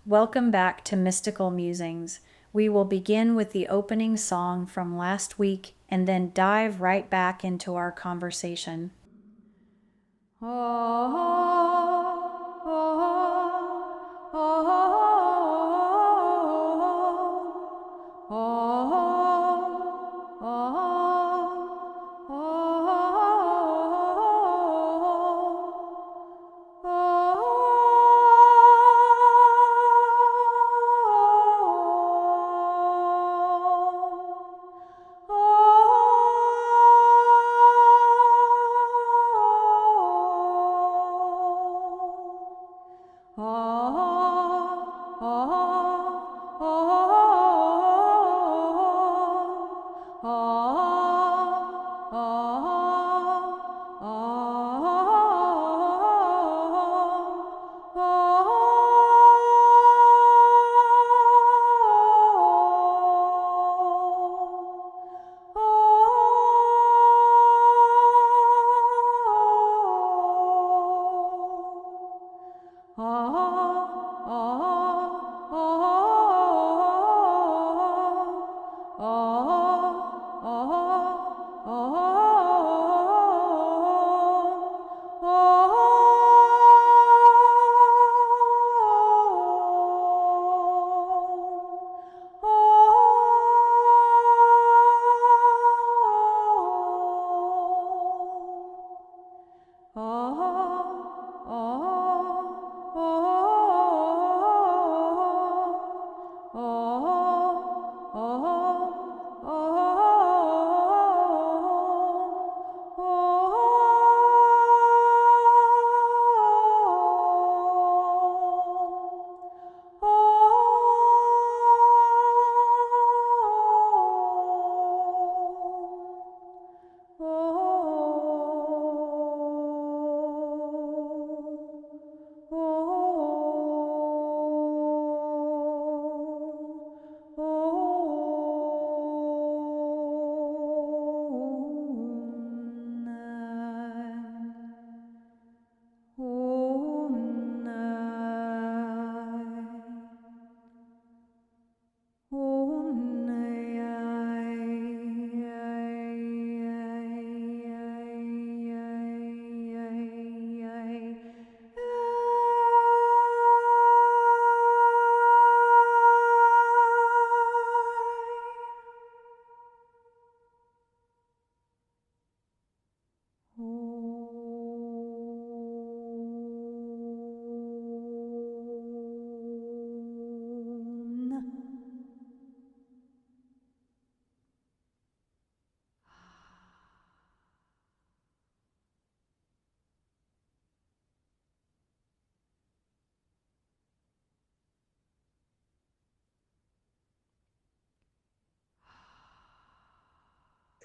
Welcome back to Mystical Musings. We will begin with the opening song from last week and then dive right back into our conversation.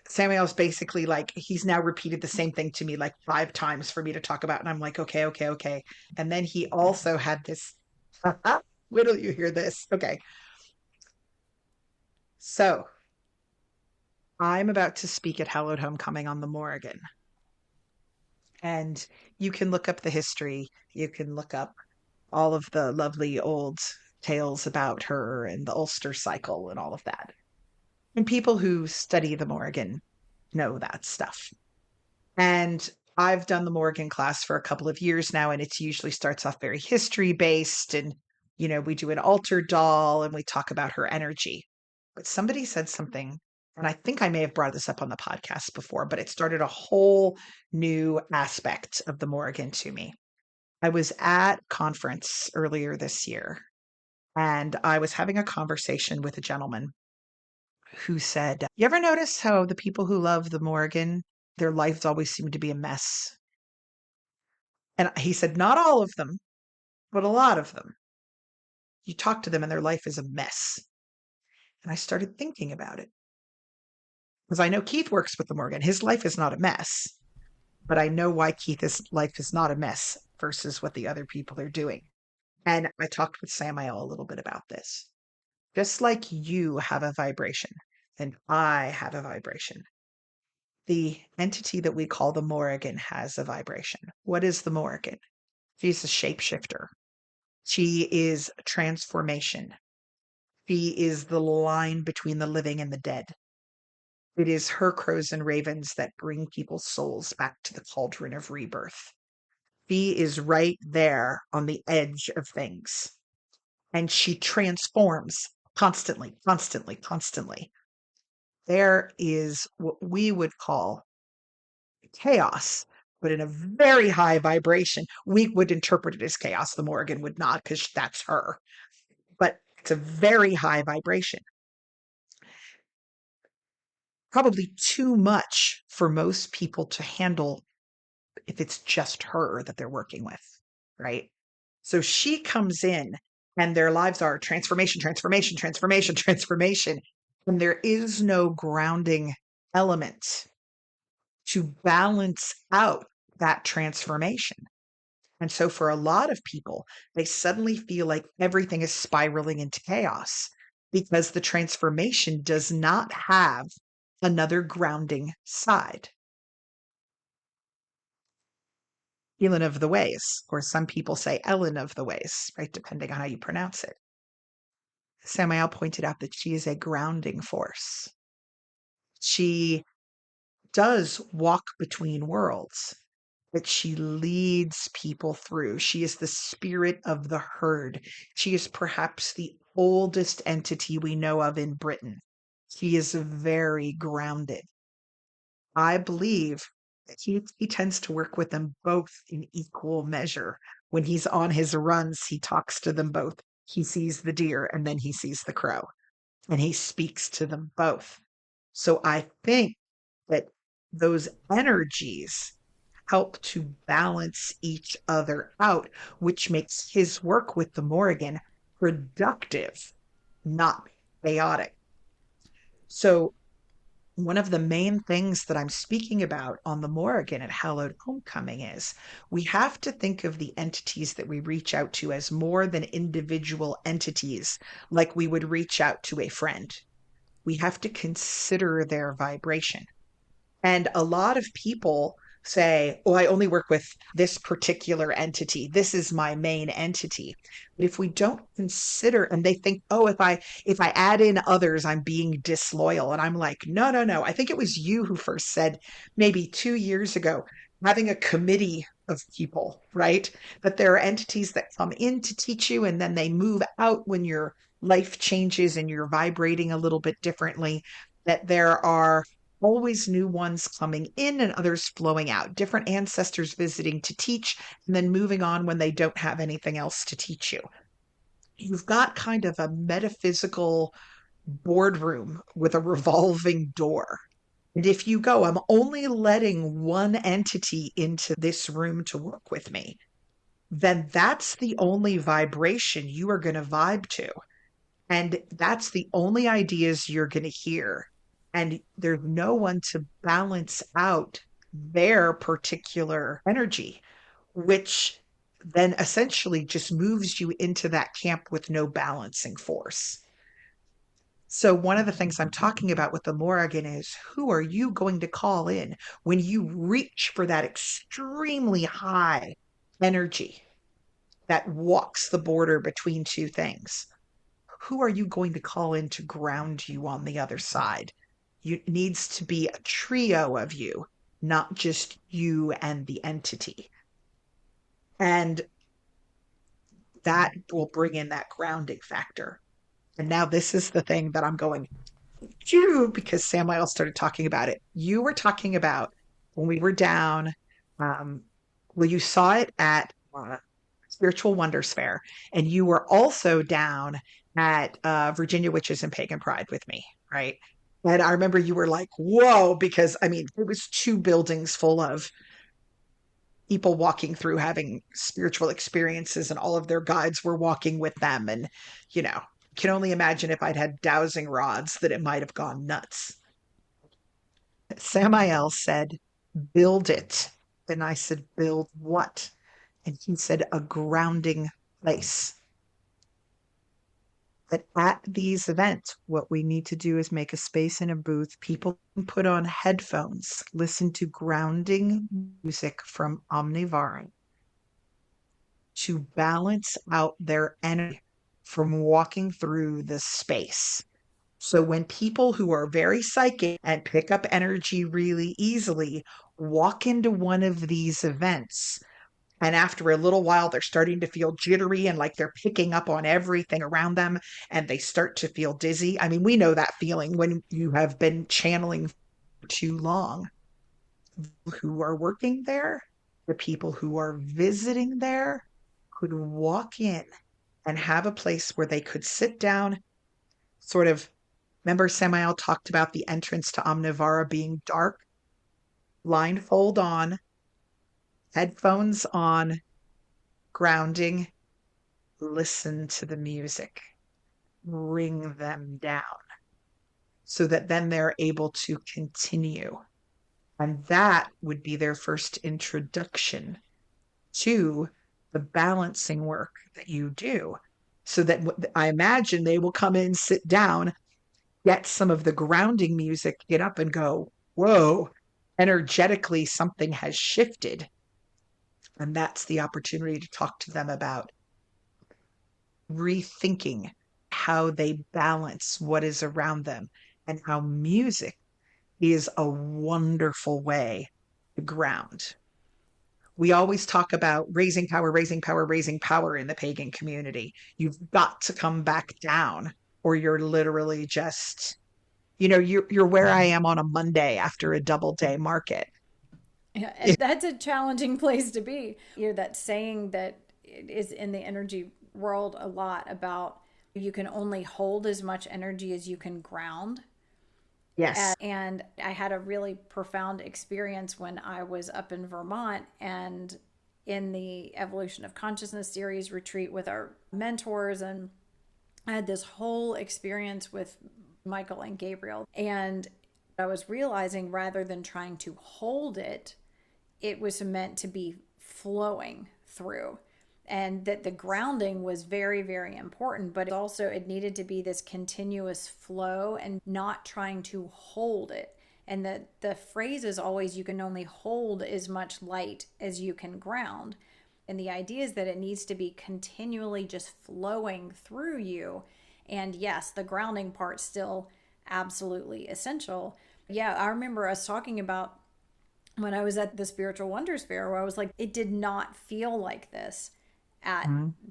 Samael's basically like he's now repeated the same thing to me like 5 times for me to talk about, and I'm like, okay, okay, okay. And then he also had this. Wait till you hear this. Okay, so I'm about to speak at Hallowed Homecoming on the Morrigan, and you can look up the history. You can look up all of the lovely old tales about her and the Ulster cycle and all of that. And people who study the Morrigan know that stuff. And I've done the Morgan class for a couple of years now, and it usually starts off very history based. And, we do an altar doll and we talk about her energy. But somebody said something, and I think I may have brought this up on the podcast before, but it started a whole new aspect of the Morgan to me. I was at conference earlier this year, and I was having a conversation with a gentleman who said, "You ever notice how the people who love the Morgan, their lives always seem to be a mess?" And he said, "Not all of them, but a lot of them. You talk to them and their life is a mess." And I started thinking about it because I know Keith works with the Morgan. His life is not a mess, but I know why Keith's life is not a mess versus what the other people are doing. And I talked with Samael a little bit about this. Just like you have a vibration and I have a vibration, the entity that we call the Morrigan has a vibration. What is the Morrigan? She's a shapeshifter. She is transformation. She is the line between the living and the dead. It is her crows and ravens that bring people's souls back to the cauldron of rebirth. She is right there on the edge of things, and she transforms constantly, constantly, constantly. There is what we would call chaos, but in a very high vibration. We would interpret it as chaos. The Morrigan would not, because that's her. But it's a very high vibration. Probably too much for most people to handle if it's just her that they're working with, right? So she comes in and their lives are transformation, transformation, transformation, transformation. And there is no grounding element to balance out that transformation. And so for a lot of people, they suddenly feel like everything is spiraling into chaos because the transformation does not have another grounding side. Elen of the ways, or some people say Elen of the ways, right? Depending on how you pronounce it. Samael pointed out that she is a grounding force. She does walk between worlds, but she leads people through. She is the spirit of the herd. She is perhaps the oldest entity we know of in Britain. She is very grounded. I believe that he tends to work with them both in equal measure. When he's on his runs, he talks to them both. He sees the deer and then he sees the crow, and he speaks to them both. So I think that those energies help to balance each other out, which makes his work with the Morrigan productive, not chaotic. So one of the main things that I'm speaking about on the Morrigan at Hallowed Homecoming is we have to think of the entities that we reach out to as more than individual entities, like we would reach out to a friend. We have to consider their vibration. And a lot of people say, oh, I only work with this particular entity. This is my main entity. But if we don't consider, and they think, oh, if I add in others, I'm being disloyal. And I'm like, no, no, no. I think it was you who first said maybe 2 years ago, having a committee of people, right? That there are entities that come in to teach you and then they move out when your life changes and you're vibrating a little bit differently. That there are always new ones coming in and others flowing out, different ancestors visiting to teach and then moving on when they don't have anything else to teach you. You've got kind of a metaphysical boardroom with a revolving door. And if you go, I'm only letting one entity into this room to work with me, then that's the only vibration you are going to vibe to. And that's the only ideas you're going to hear. And there's no one to balance out their particular energy, which then essentially just moves you into that camp with no balancing force. So, one of the things I'm talking about with the Morrigan is who are you going to call in when you reach for that extremely high energy that walks the border between two things? Who are you going to call in to ground you on the other side? It needs to be a trio of you, not just you and the entity. And that will bring in that grounding factor. And now this is the thing that I'm going, because Samael started talking about it. You were talking about when we were down, well, you saw it at Spiritual Wonders Fair, and you were also down at Virginia Witches and Pagan Pride with me, right? And I remember you were like, whoa, because I mean, it was two buildings full of people walking through having spiritual experiences, and all of their guides were walking with them. And, you know, can only imagine if I'd had dowsing rods that it might have gone nuts. Samael said, build it. And I said, build what? And he said, a grounding place. That at these events, what we need to do is make a space in a booth. People can put on headphones, listen to grounding music from Omnivarin to balance out their energy from walking through the space. So when people who are very psychic and pick up energy really easily walk into one of these events, and after a little while, they're starting to feel jittery and like they're picking up on everything around them and they start to feel dizzy. I mean, we know that feeling when you have been channeling for too long. Who are working there, the people who are visiting there could walk in and have a place where they could sit down, sort of. Remember, Samael talked about the entrance to Omnivara being dark, blindfold on, headphones on, grounding, listen to the music, bring them down so that then they're able to continue. And that would be their first introduction to the balancing work that you do. So that I imagine they will come in, sit down, get some of the grounding music, get up and go, whoa, energetically, something has shifted. And that's the opportunity to talk to them about rethinking how they balance what is around them and how music is a wonderful way to ground. We always talk about raising power, raising power, raising power in the pagan community. You've got to come back down, or you're literally just, you're where I am on a Monday after a double day market. Yeah, and that's a challenging place to be. That saying that is in the energy world a lot about you can only hold as much energy as you can ground. Yes. And I had a really profound experience when I was up in Vermont and in the Evolution of Consciousness series retreat with our mentors. And I had this whole experience with Michael and Gabriel. And I was realizing rather than trying to hold it, it was meant to be flowing through. And that the grounding was very, very important, but also it needed to be this continuous flow and not trying to hold it. And the phrase is always, you can only hold as much light as you can ground. And the idea is that it needs to be continually just flowing through you. And yes, the grounding part's still absolutely essential. Yeah, I remember us talking about when I was at the Spiritual Wonders Fair, where I was like, it did not feel like this at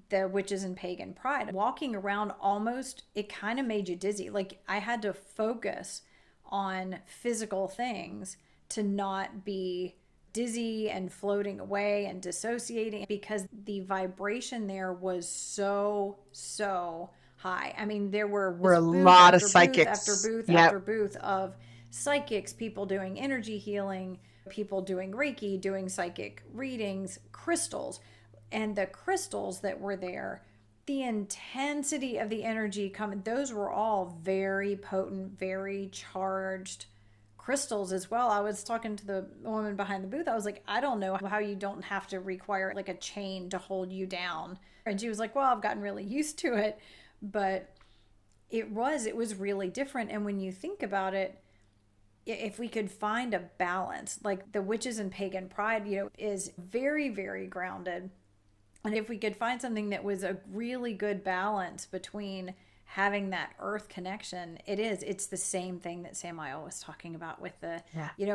the Witches and Pagan Pride. Walking around almost, it kind of made you dizzy. Like I had to focus on physical things to not be dizzy and floating away and dissociating because the vibration there was so high. I mean, there were a booth lot of after booth after psychics. booth Yep. after booth of psychics, people doing energy healing, people doing Reiki, doing psychic readings, crystals. And the crystals that were there, the intensity of the energy coming, those were all very potent, very charged crystals as well. I was talking to the woman behind the booth. I was like, I don't know how you don't have to require like a chain to hold you down. And she was like, well, I've gotten really used to it. But it was really different. And when you think about it, if we could find a balance, like the Witches and Pagan Pride, is very, very grounded. And if we could find something that was a really good balance between having that earth connection, it's the same thing that Samael was talking about with the,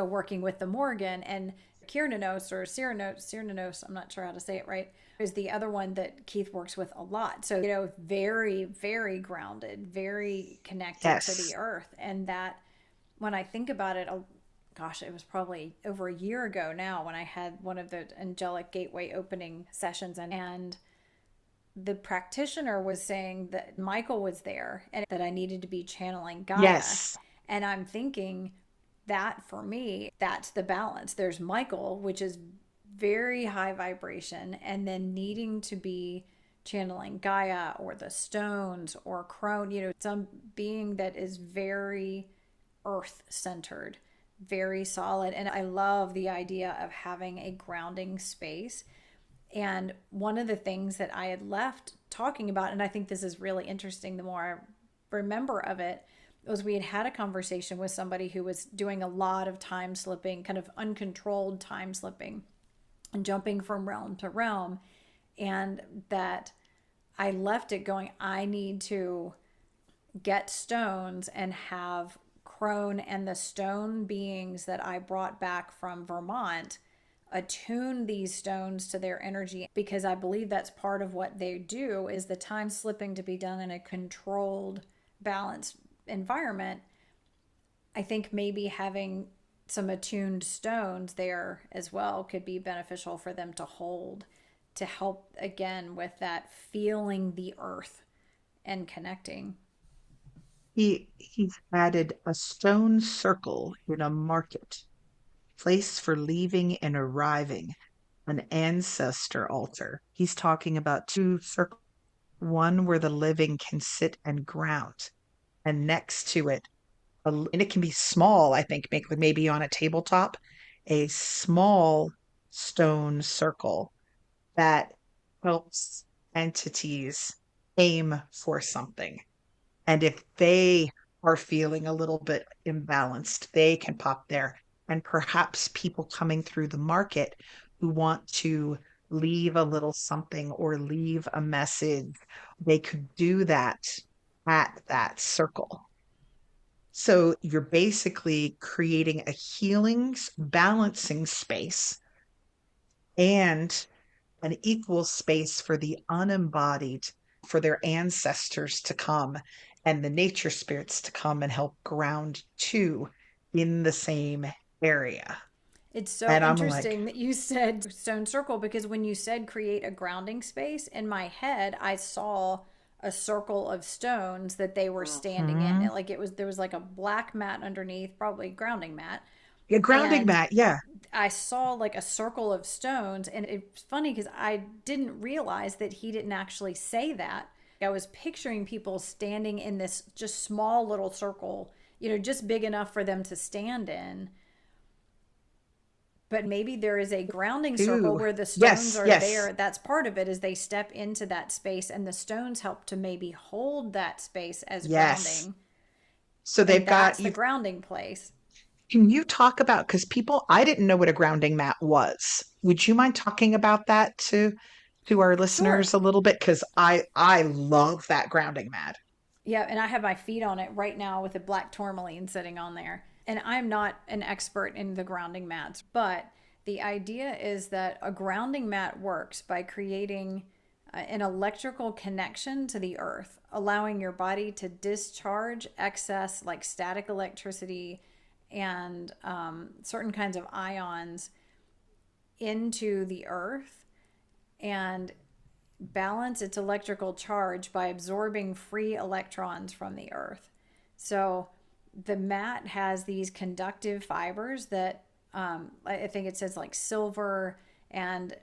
working with the Morrigan and Kiernanos or Cyrnanos, I'm not sure how to say it right, is the other one that Keith works with a lot. So, very, very grounded, very connected to the earth. And that when I think about it, gosh, it was probably over a year ago now when I had one of the angelic gateway opening sessions, and the practitioner was saying that Michael was there and that I needed to be channeling Gaia. Yes. And I'm thinking that for me, that's the balance. There's Michael, which is very high vibration, and then needing to be channeling Gaia or the stones or Crone, some being that is very earth centered, very solid. And I love the idea of having a grounding space. And one of the things that I had left talking about, and I think this is really interesting the more I remember of it, was we had a conversation with somebody who was doing a lot of time slipping, kind of uncontrolled time slipping and jumping from realm to realm. And that I left it going, I need to get stones and have Crone and the stone beings that I brought back from Vermont attune these stones to their energy, because I believe that's part of what they do, is the time slipping to be done in a controlled, balanced environment. I think maybe having some attuned stones there as well could be beneficial for them to hold, to help again with that feeling the earth and connecting. He's added a stone circle in a market, place for leaving and arriving, an ancestor altar. He's talking about two circles, one where the living can sit and ground, and next to it, and it can be small, I think, maybe on a tabletop, a small stone circle that helps entities aim for something. And if they are feeling a little bit imbalanced, they can pop there. And perhaps people coming through the market who want to leave a little something or leave a message, they could do that at that circle. So you're basically creating a healing, balancing space and an equal space for the unembodied, for their ancestors to come and the nature spirits to come and help ground too in the same area. It's so And I'm like, interesting that you said stone circle, because when you said create a grounding space, in my head, I saw a circle of stones that they were standing in. hmm, Like it was, there was like a black mat underneath, probably grounding mat. a grounding And mat. Yeah. I saw like a circle of stones. And it's funny because I didn't realize that he didn't actually say that. I was picturing people standing in this just small little circle, just big enough for them to stand in. But maybe there is a grounding circle Ooh. where the stones Yes. are Yes. there. That's part of it, is they step into that space and the stones help to maybe hold that space as Yes. grounding. So And they've got that's the you. grounding place. Can you talk about, because people, I didn't know what a grounding mat was. Would you mind talking about that to our Sure. listeners a little bit? Because I love that grounding mat. Yeah, and I have my feet on it right now with a black tourmaline sitting on there. And I'm not an expert in the grounding mats, but the idea is that a grounding mat works by creating an electrical connection to the earth, allowing your body to discharge excess, like static electricity and certain kinds of ions into the earth, and balance its electrical charge by absorbing free electrons from the earth. So the mat has these conductive fibers that I think it says like silver and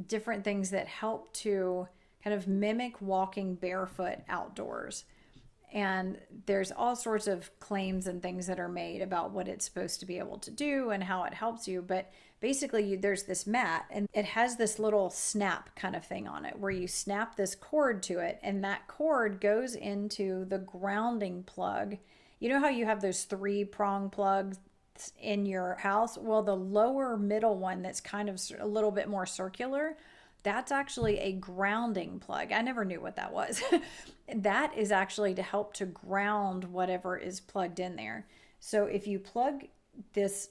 different things that help to kind of mimic walking barefoot outdoors. And there's all sorts of claims and things that are made about what it's supposed to be able to do and how it helps you. But basically, there's this mat and it has this little snap kind of thing on it where you snap this cord to it, and that cord goes into the grounding plug. You know how you have those three prong plugs in your house? Well, the lower middle one that's kind of a little bit more circular, that's actually a grounding plug. I never knew what that was. That is actually to help to ground whatever is plugged in there. So if you plug this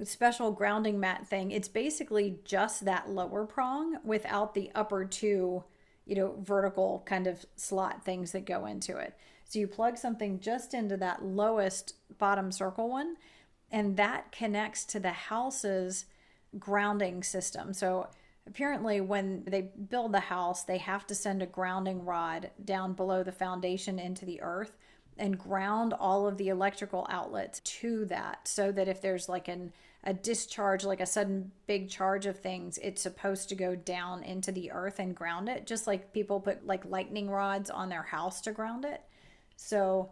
special grounding mat thing, it's basically just that lower prong without the upper two, vertical kind of slot things that go into it. So you plug something just into that lowest bottom circle one, and that connects to the house's grounding system. So apparently when they build the house, they have to send a grounding rod down below the foundation into the earth and ground all of the electrical outlets to that, so that if there's like a discharge, like a sudden big charge of things, it's supposed to go down into the earth and ground it, just like people put like lightning rods on their house to ground it. So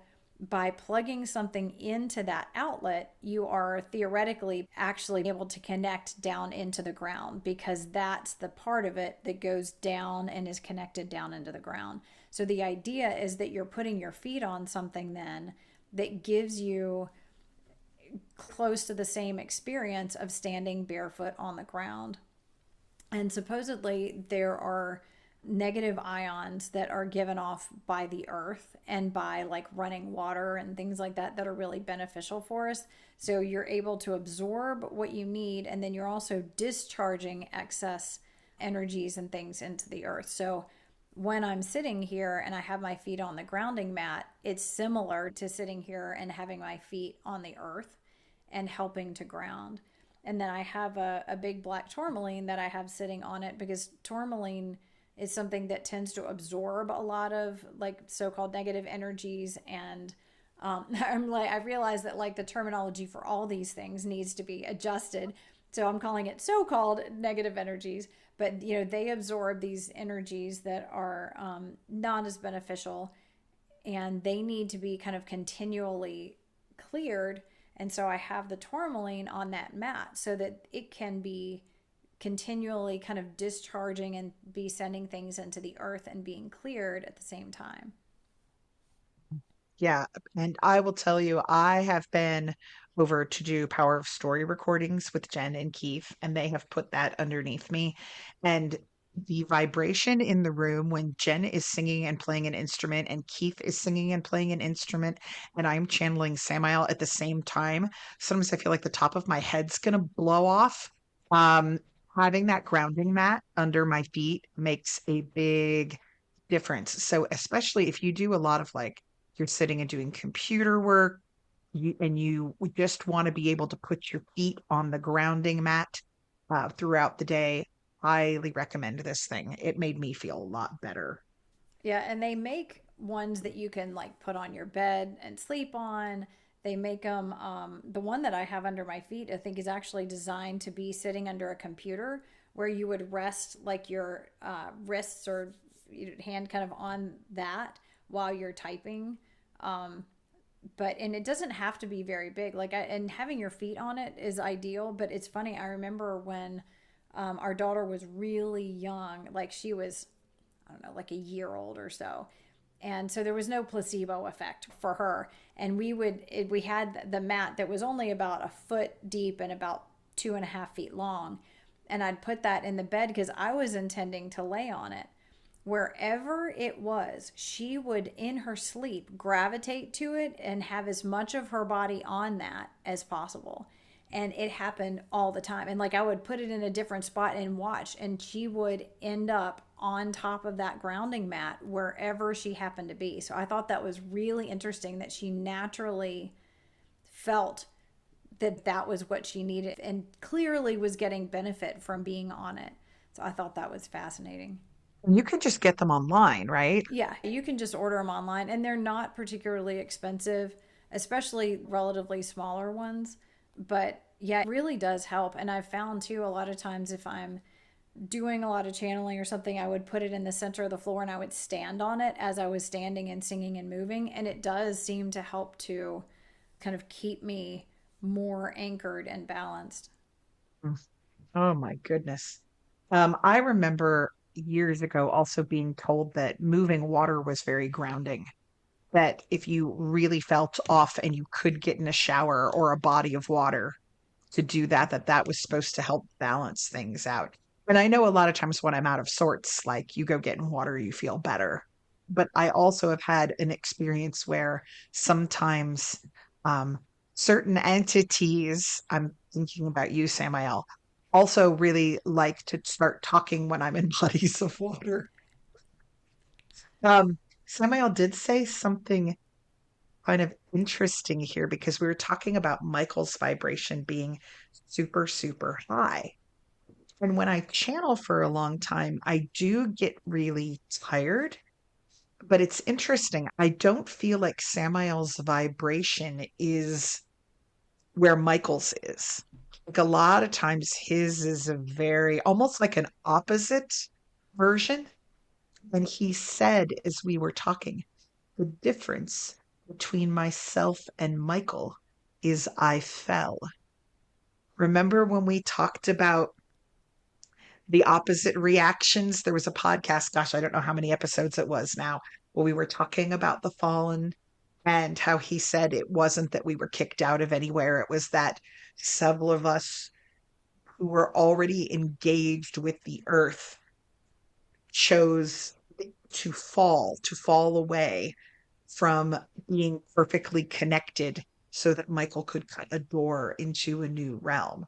by plugging something into that outlet, you are theoretically actually able to connect down into the ground, because that's the part of it that goes down and is connected down into the ground. So the idea is that you're putting your feet on something then that gives you close to the same experience of standing barefoot on the ground. And supposedly there are negative ions that are given off by the earth and by like running water and things like that that are really beneficial for us. So you're able to absorb what you need, and then you're also discharging excess energies and things into the earth. So when I'm sitting here and I have my feet on the grounding mat, it's similar to sitting here and having my feet on the earth and helping to ground. And then I have a big black tourmaline that I have sitting on it, because tourmaline is something that tends to absorb a lot of like so-called negative energies. And I realize that like the terminology for all these things needs to be adjusted. So I'm calling it so-called negative energies, but they absorb these energies that are not as beneficial, and they need to be kind of continually cleared. And so I have the tourmaline on that mat so that it can be continually kind of discharging and be sending things into the earth and being cleared at the same time. Yeah, and I will tell you, I have been over to do Power of Story recordings with Jen and Keith, and they have put that underneath me. And the vibration in the room when Jen is singing and playing an instrument, and Keith is singing and playing an instrument, and I'm channeling Samael at the same time. Sometimes I feel like the top of my head's gonna blow off. Um, Having that grounding mat under my feet makes a big difference. So, especially if you do a lot of like, you're sitting and doing computer work, and you just want to be able to put your feet on the grounding mat throughout the day, highly recommend this thing. It made me feel a lot better. Yeah, and they make ones that you can like put on your bed and sleep on. They make them, the one that I have under my feet, I think is actually designed to be sitting under a computer, where you would rest like your wrists or hand kind of on that while you're typing. Um, and it doesn't have to be very big. And having your feet on it is ideal. But it's funny, I remember when our daughter was really young, like she was, I don't know, like a year old or so. And so there was no placebo effect for her. And we had the mat that was only about a foot deep and about 2.5 feet long. And I'd put that in the bed because I was intending to lay on it. Wherever it was, she would in her sleep gravitate to it and have as much of her body on that as possible. And it happened all the time. And like I would put it in a different spot and watch, and she would end up on top of that grounding mat wherever she happened to be. So I thought that was really interesting that she naturally felt that that was what she needed and clearly was getting benefit from being on it. So I thought that was fascinating. And you can just get them online, right? Yeah, you can just order them online, and they're not particularly expensive, especially relatively smaller ones. But yeah, it really does help. And I've found too, a lot of times if I'm doing a lot of channeling or something, I would put it in the center of the floor and I would stand on it as I was standing and singing and moving. And it does seem to help to kind of keep me more anchored and balanced. Mm. Oh my goodness. I remember years ago also being told that moving water was very grounding. That if you really felt off and you could get in a shower or a body of water to do that, that was supposed to help balance things out. And I know a lot of times when I'm out of sorts, like you go get in water, you feel better. But I also have had an experience where sometimes um, certain entities, I'm thinking about you, Samael, also really like to start talking when I'm in bodies of water. Samael did say something kind of interesting here because we were talking about Michael's vibration being super, super high. And when I channel for a long time, I do get really tired. But it's interesting. I don't feel like Samael's vibration is where Michael's is. Like a lot of times his is a very almost like an opposite version. And he said as we were talking, the difference between myself and Michael is I fell. Remember when we talked about the opposite reactions? There was a podcast, gosh, I don't know how many episodes it was now, where we were talking about the fallen and how he said it wasn't that we were kicked out of anywhere. It was that several of us who were already engaged with the earth chose to fall away from being perfectly connected so that Michael could cut a door into a new realm.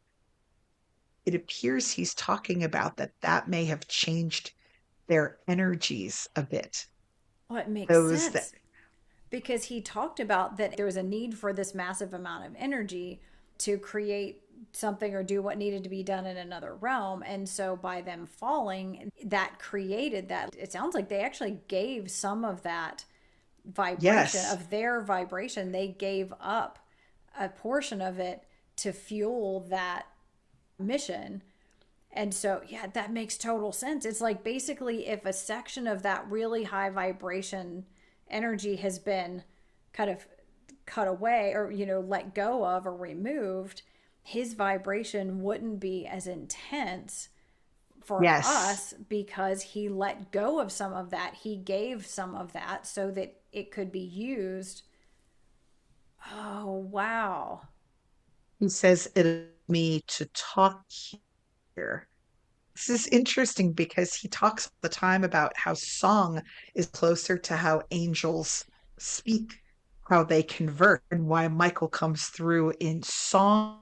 It appears he's talking about that may have changed their energies a bit. Well, it makes Those that, sense because he talked about that there was a need for this massive amount of energy to create something or do what needed to be done in another realm. And so by them falling, that created that. It sounds like they actually gave some of that vibration, yes, of their vibration, they gave up a portion of it to fuel that mission. And so, yeah, that makes total sense. It's like basically if a section of that really high vibration energy has been kind of cut away or, let go of or removed, his vibration wouldn't be as intense for yes. us because he let go of some of that. He gave some of that so that it could be used. Oh, wow. He says it me to talk here. This is interesting because he talks all the time about how song is closer to how angels speak, how they convert, and why Michael comes through in song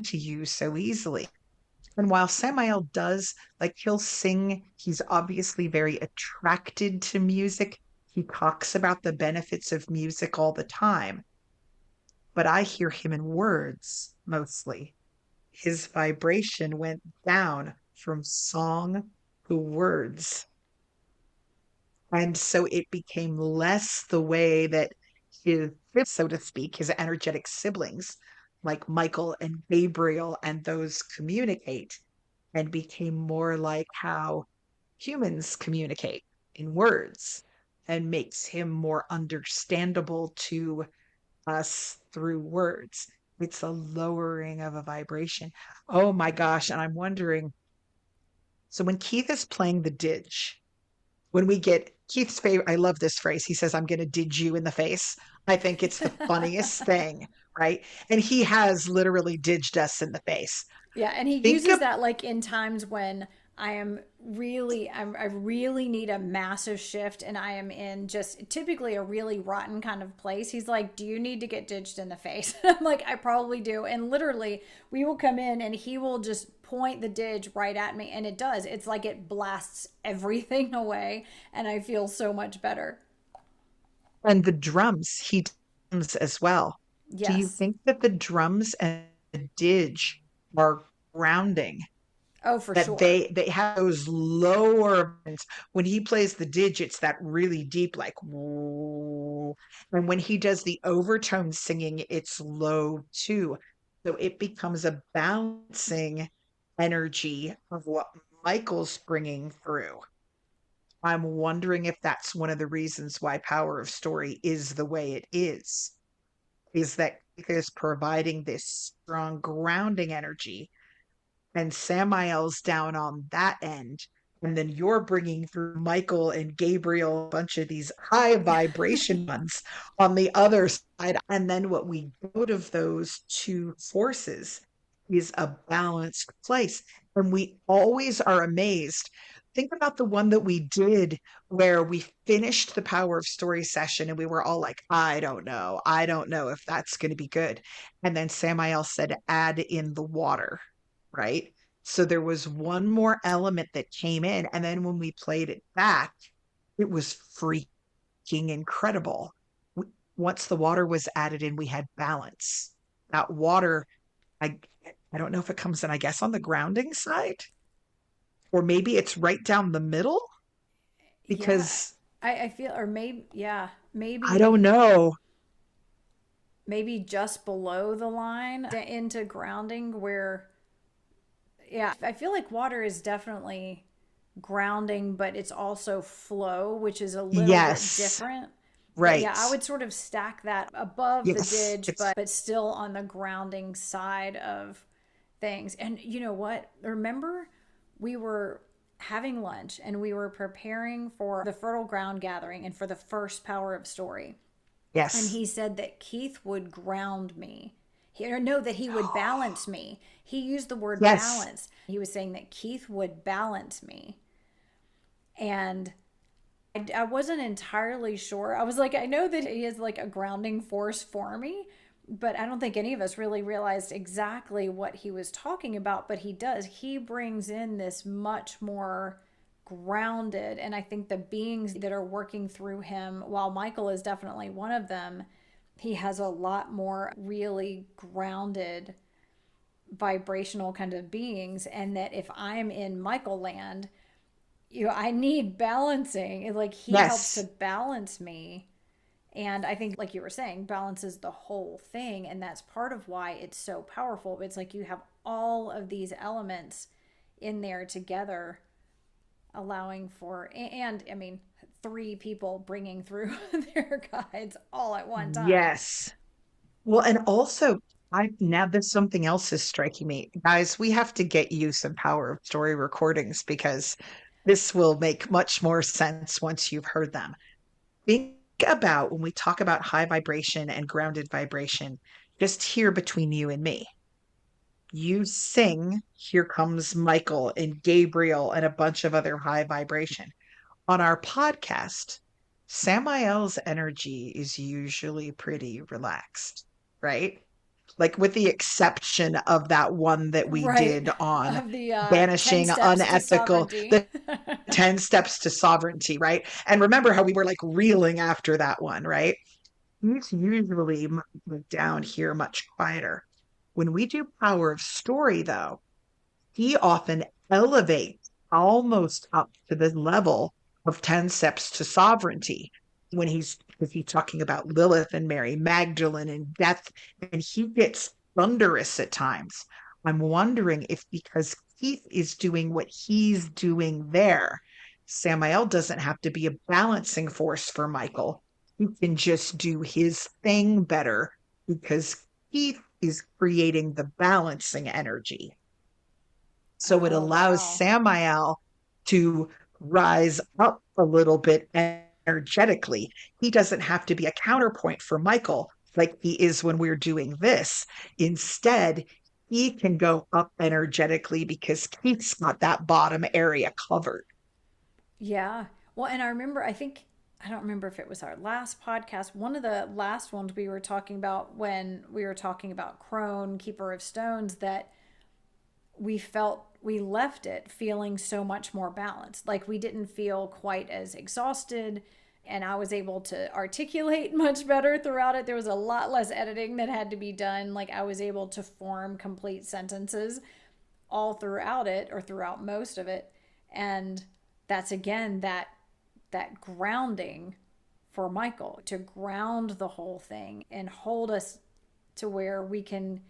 to you so easily. And while Samael does, like, he'll sing, he's obviously very attracted to music. He talks about the benefits of music all the time, but I hear him in words mostly. His vibration went down from song to words. And so it became less the way that his, so to speak, his energetic siblings, like Michael and Gabriel and those communicate, and became more like how humans communicate in words, and makes him more understandable to us through words. It's a lowering of a vibration. Oh my gosh. And I'm wondering, so when Keith is playing the didge, when we get Keith's favorite, I love this phrase. He says, I'm going to didge you in the face. I think it's the funniest thing, right? And he has literally didged us in the face. Yeah, and he Think uses of, that like in times when I really need a massive shift and I am in just typically a really rotten kind of place. He's like, "Do you need to get ditched in the face?" I'm like, "I probably do." And literally, we will come in and he will just point the didge right at me and it does. It's like it blasts everything away and I feel so much better. and the drums, he drums as well. Do you Yes. think that the drums and the didge are grounding? Oh, for That sure. they have those lower ones. When he plays the digits, that really deep, like whoa. And when he does the overtone singing, it's low too. So it becomes a balancing energy of what Michael's bringing through. I'm wondering if that's one of the reasons why Power of Story is the way it is that Keith is providing this strong grounding energy and Samael's down on that end. And then you're bringing through Michael and Gabriel, a bunch of these high vibration ones on the other side. And then what we go of those two forces is a balanced place. And we always are amazed. Think about the one that we did where we finished the Power of Story session and we were all like, I don't know. I don't know if that's going to be good. And then Samael said, add in the water, right? So there was one more element that came in. And then when we played it back, it was freaking incredible. Once the water was added in, we had balance. That water, I I don't know if it comes in, I guess, on the grounding side, or maybe it's right down the middle Yeah. because I feel, or maybe, yeah, I don't know. maybe just below the line into grounding where, yeah, I feel like water is definitely grounding, but it's also flow, which is a little bit Yes, different. But yeah, right. I would sort of stack that above the Yes, didge, it's but still on the grounding side of things. And you know what? Remember, we were having lunch and we were preparing for the Fertile Ground gathering and for the first Power of Story. And yes. he said that Keith would ground me. No, that he would balance me. He used the word Yes. balance. He was saying that Keith would balance me. And I wasn't entirely sure. I was like, I know that he is like a grounding force for me, but I don't think any of us really realized exactly what he was talking about. But he does. He brings in this much more grounded, and I think the beings that are working through him, while Michael is definitely one of them, he has a lot more really grounded vibrational kind of beings. And that if I'm in Michael land, I need balancing. Like he helps to Yes. balance me. And I think, like you were saying, balance is the whole thing. And that's part of why it's so powerful. It's like you have all of these elements in there together, allowing for, and I mean, three people bringing through their guides all at one time. Yes. Well, and also, I now there's something else is striking me. Guys, we have to get you some Power of Story recordings because this will make much more sense once you've heard them. Think about when we talk about high vibration and grounded vibration, just here between you and me. You sing, Here Comes Michael and Gabriel and a bunch of other high vibration. On our podcast, Samael's energy is usually pretty relaxed, right? Like with the exception of that one that we Right. did on Of the 10 banishing steps to unethical, sovereignty. the 10 steps to sovereignty, right? And remember how we were like reeling after that one, right? He's usually down here much quieter. When we do Power of Story, though, he often elevates almost up to the level of 10 steps to sovereignty when he's talking about Lilith and Mary Magdalene and death, and he gets thunderous at times. I'm wondering if because Keith is doing what he's doing there, Samael doesn't have to be a balancing force for Michael. He can just do his thing better because Keith is creating the balancing energy. So it Oh, allows wow. Samael to rise up a little bit energetically. He doesn't have to be a counterpoint for Michael like he is when we're doing this. Instead, he can go up energetically because Keith's got that bottom area covered. Yeah. Well, and I remember, I don't remember if it was our last podcast, one of the last ones we were talking about when we were talking about Crone, Keeper of Stones, that we left it feeling so much more balanced. Like we didn't feel quite as exhausted, and I was able to articulate much better throughout it. There was a lot less editing that had to be done. Like I was able to form complete sentences all throughout it, or throughout most of it. And that's again that grounding for Michael, to ground the whole thing and hold us to where we can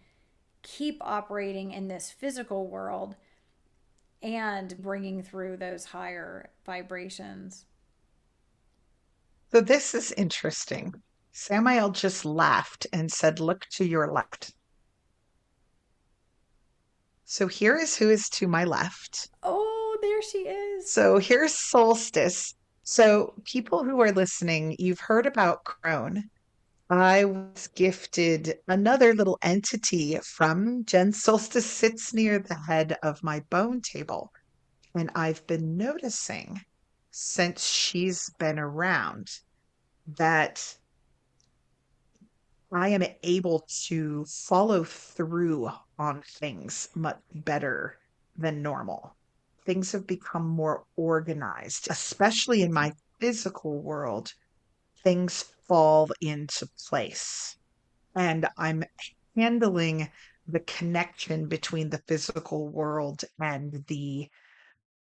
keep operating in this physical world and bringing through those higher vibrations. So this is interesting. Samael just laughed and said, Look to your left. So here is who is to my left. Oh, there she is. So here's Solstice. So, people who are listening, you've heard about Crone. I was gifted another little entity from Jen. Solstice sits near the head of my bone table. And I've been noticing since she's been around that I am able to follow through on things much better than normal. Things have become more organized, especially in my physical world. Things fall into place. And I'm handling the connection between the physical world and the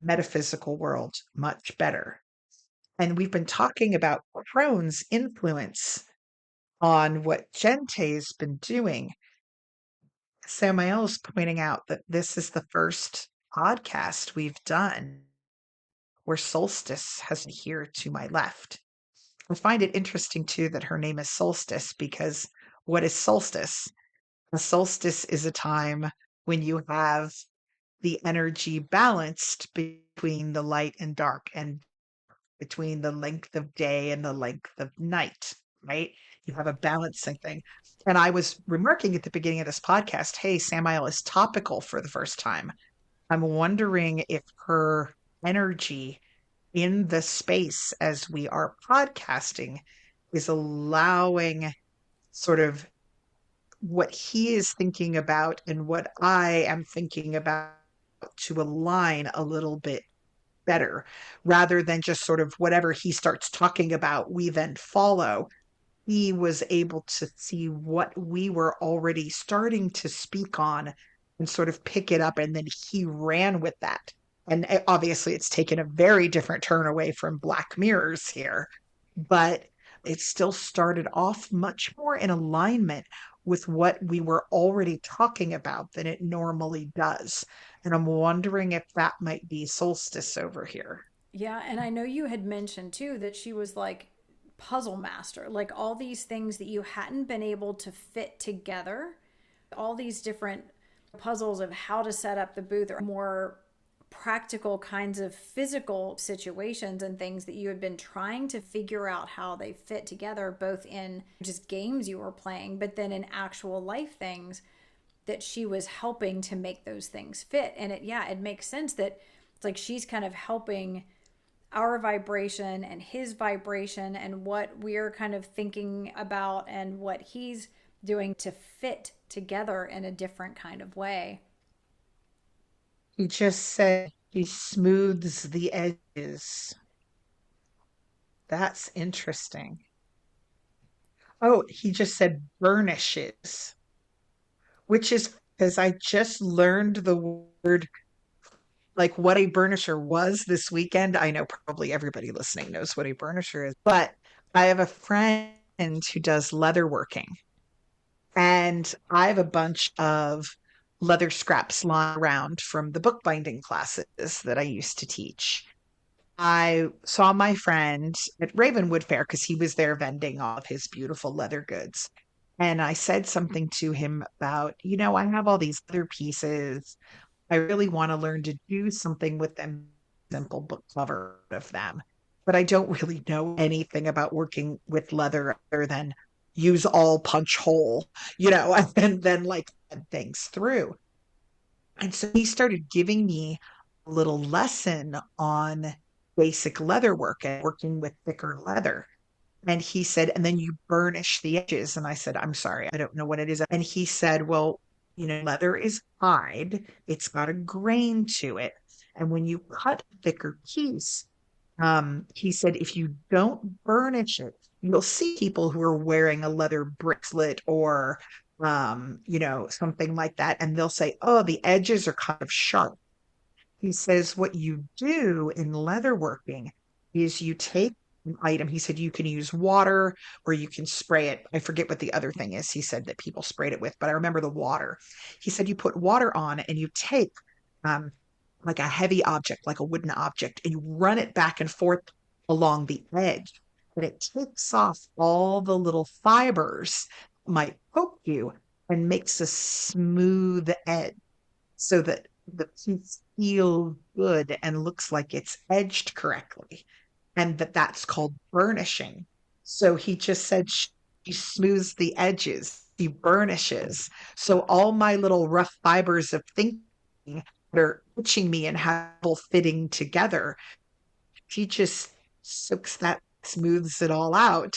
metaphysical world much better. And we've been talking about Crohn's influence on what Gente's been doing. Samael is pointing out that this is the first podcast we've done where Solstice has been here to my left. I find it interesting too that her name is Solstice because what is solstice? A solstice is a time when you have the energy balanced between the light and dark and between the length of day and the length of night. right? You have a balancing thing. And I was remarking at the beginning of this podcast, hey, Samael is topical for the first time. I'm wondering if her energy in the space as we are podcasting is allowing sort of what he is thinking about and what I am thinking about to align a little bit better rather than just sort of whatever he starts talking about, we then follow. He was able to see what we were already starting to speak on and sort of pick it up. And then he ran with that. And obviously, it's taken a very different turn away from Black Mirrors here, but it still started off much more in alignment with what we were already talking about than it normally does. And I'm wondering if that might be Solstice over here. Yeah, and I know you had mentioned too that she was like puzzle master, like all these things that you hadn't been able to fit together, all these different puzzles of how to set up the booth or more practical kinds of physical situations and things that you had been trying to figure out how they fit together, both in just games you were playing, but then in actual life things that she was helping to make those things fit. And it makes sense that it's like she's kind of helping our vibration and his vibration and what we're kind of thinking about and what he's doing to fit together in a different kind of way. He just said he smooths the edges. That's interesting. Oh, he just said burnishes, which is because I just learned the word, like what a burnisher was this weekend. I know probably everybody listening knows what a burnisher is, but I have a friend who does leather working, and I have a bunch of leather scraps lying around from the bookbinding classes that I used to teach. I saw my friend at Ravenwood Fair because he was there vending all of his beautiful leather goods. And I said something to him about, I have all these leather pieces. I really want to learn to do something with them, simple book cover of them. But I don't really know anything about working with leather other than use all punch hole, and then like add things through. And so he started giving me a little lesson on basic leather work and working with thicker leather. And he said, and then you burnish the edges. And I said, I'm sorry, I don't know what it is. And he said, well, leather is hide, it's got a grain to it. And when you cut a thicker piece, he said, if you don't burnish it, you'll see people who are wearing a leather bracelet or, something like that. And they'll say, oh, the edges are kind of sharp. He says, what you do in leatherworking is you take an item. He said, you can use water or you can spray it. I forget what the other thing is. He said that people sprayed it with, but I remember the water. He said, you put water on and you take, um, like a heavy object, like a wooden object, and you run it back and forth along the edge. And it takes off all the little fibers that might poke you and makes a smooth edge so that the piece feels good and looks like it's edged correctly. And that's called burnishing. So he just said she smooths the edges, she burnishes. So all my little rough fibers of thinking that are itching me and have trouble fitting together, she just soaks that, smooths it all out.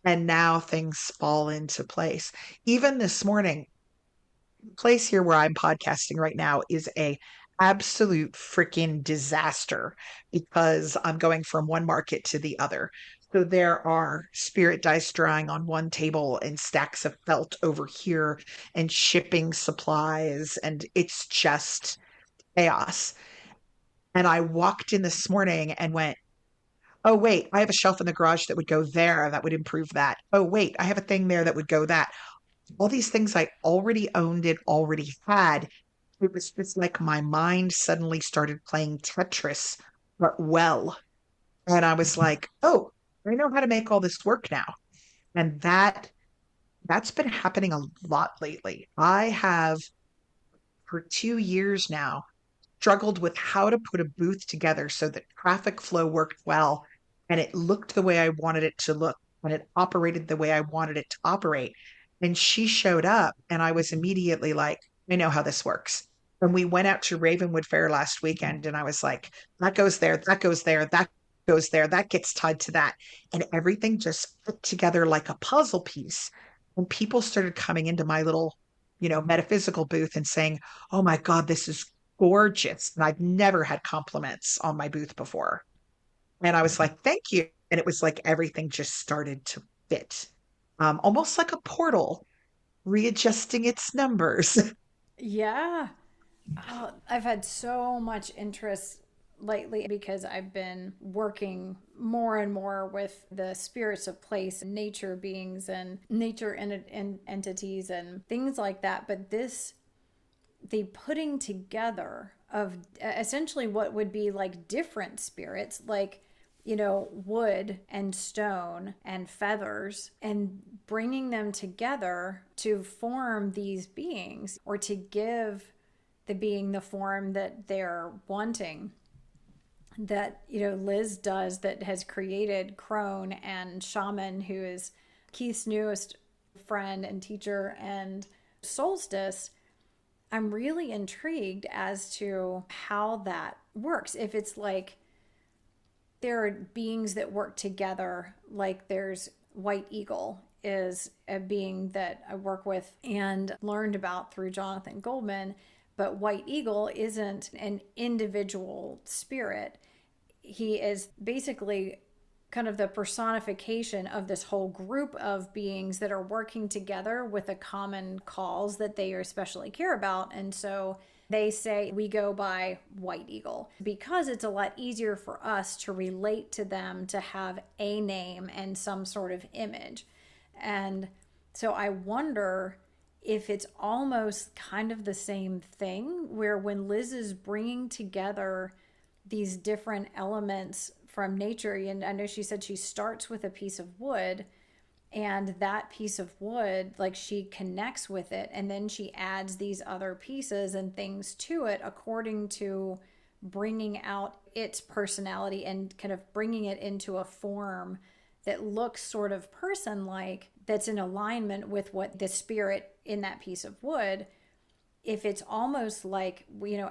And now things fall into place. Even this morning, place here where I'm podcasting right now is a absolute freaking disaster because I'm going from one market to the other. So there are spirit dice drying on one table and stacks of felt over here and shipping supplies, and it's just chaos. And I walked in this morning and went, oh, wait, I have a shelf in the garage that would go there. That would improve that. Oh, wait, I have a thing there that would go that. All these things I already owned and already had. It was just like my mind suddenly started playing Tetris, but well. And I was like, oh, I know how to make all this work now. And that's been happening a lot lately. I have for 2 years now struggled with how to put a booth together so that traffic flow worked well and it looked the way I wanted it to look and it operated the way I wanted it to operate. And she showed up, and I was immediately like, I know how this works. And we went out to Ravenwood Fair last weekend, and I was like, that goes there, that goes there, that goes there, that gets tied to that. And everything just fit together like a puzzle piece. And people started coming into my little, metaphysical booth and saying, oh my God, this is gorgeous. And I've never had compliments on my booth before. And I was like, thank you. And it was like everything just started to fit, almost like a portal readjusting its numbers. Yeah. Oh, I've had so much interest lately because I've been working more and more with the spirits of place and nature beings and nature entities and things like that. But the putting together of essentially what would be like different spirits, like, wood and stone and feathers, and bringing them together to form these beings or to give the being the form that they're wanting. That, Liz does, that has created Crone and Shaman, who is Keith's newest friend and teacher, and Solstice. I'm really intrigued as to how that works. If it's like there are beings that work together, like there's White Eagle is a being that I work with and learned about through Jonathan Goldman. But White Eagle isn't an individual spirit. He is basically kind of the personification of this whole group of beings that are working together with a common cause that they especially care about. And so they say we go by White Eagle because it's a lot easier for us to relate to them, to have a name and some sort of image. And so I wonder if it's almost kind of the same thing, where when Liz is bringing together these different elements from nature, and I know she said she starts with a piece of wood, and that piece of wood, like, she connects with it, and then she adds these other pieces and things to it according to bringing out its personality and kind of bringing it into a form that looks sort of person like, that's in alignment with what the spirit in that piece of wood. If it's almost like,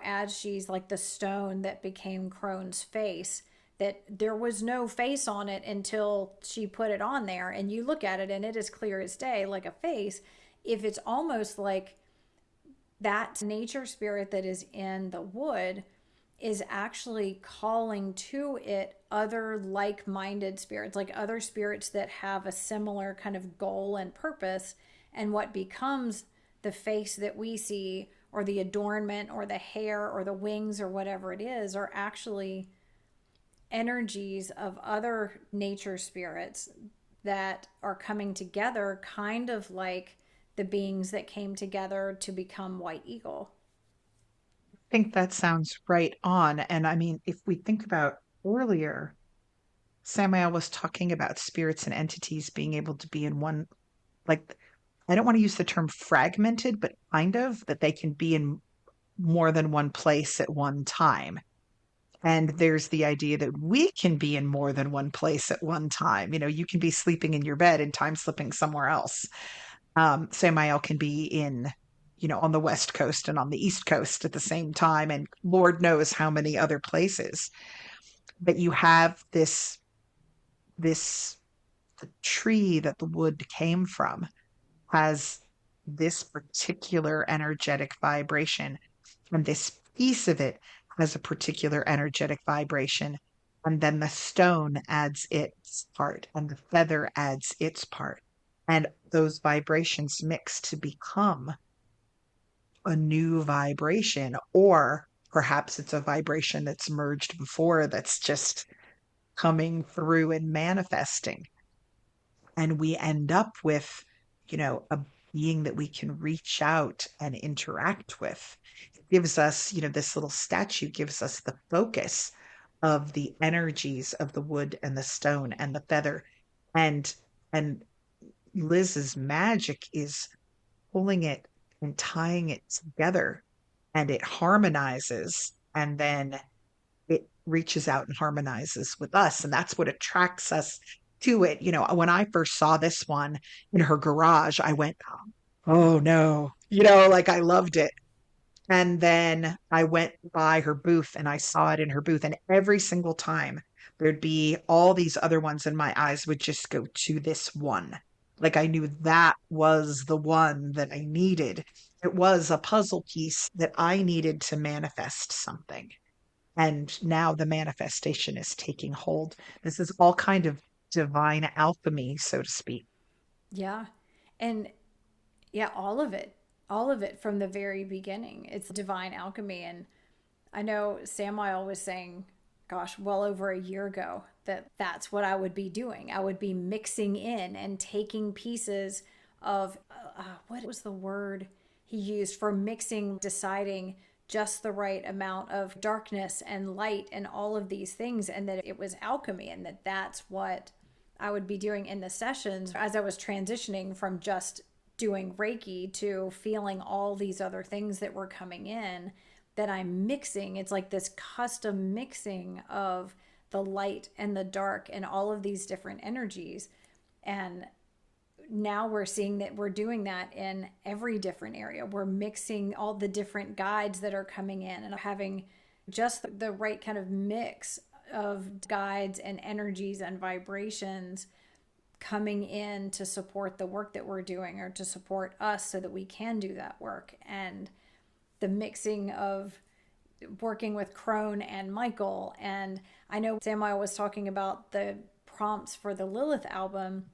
as she's like the stone that became Crone's face, that there was no face on it until she put it on there, and you look at it and it is clear as day, like a face. If it's almost like that nature spirit that is in the wood is actually calling to it other like-minded spirits, like other spirits that have a similar kind of goal and purpose, and what becomes the face that we see, or the adornment or the hair or the wings or whatever it is, are actually energies of other nature spirits that are coming together, kind of like the beings that came together to become White Eagle. I think that sounds right on. And I mean, if we think about earlier, Samael was talking about spirits and entities being able to be in one, like, I don't want to use the term fragmented, but kind of that they can be in more than one place at one time. And there's the idea that we can be in more than one place at one time. You can be sleeping in your bed and time slipping somewhere else. Samael can be in, on the West Coast and on the East Coast at the same time, and Lord knows how many other places. But you have this the tree that the wood came from has this particular energetic vibration, and this piece of it has a particular energetic vibration. And then the stone adds its part, and the feather adds its part. And those vibrations mix to become a new vibration, or perhaps it's a vibration that's merged before that's just coming through and manifesting. And we end up with, a being that we can reach out and interact with. It gives us, this little statue gives us the focus of the energies of the wood and the stone and the feather. And and Liz's magic is pulling it and tying it together, and it harmonizes, and then it reaches out and harmonizes with us, and that's what attracts us to it. When I first saw this one in her garage, I went, oh no, like I loved it. And then I went by her booth and I saw it in her booth. And every single time there'd be all these other ones, and my eyes would just go to this one. Like I knew that was the one that I needed. It was a puzzle piece that I needed to manifest something. And now the manifestation is taking hold. This is all kind of divine alchemy, so to speak. Yeah. And yeah, all of it from the very beginning. It's divine alchemy. And I know Samael was saying, gosh, well over a year ago, that that's what I would be doing. I would be mixing in and taking pieces of what was the word he used for mixing, deciding just the right amount of darkness and light and all of these things, and that it was alchemy, and that that's what I would be doing in the sessions as I was transitioning from just doing Reiki to feeling all these other things that were coming in, that I'm mixing. It's like this custom mixing of the light and the dark and all of these different energies. And now we're seeing that we're doing that in every different area. We're mixing all the different guides that are coming in and having just the right kind of mix of guides and energies and vibrations coming in to support the work that we're doing, or to support us so that we can do that work. And the mixing of working with Crone and Michael. And I know Samuel was talking about the prompts for the Lilith album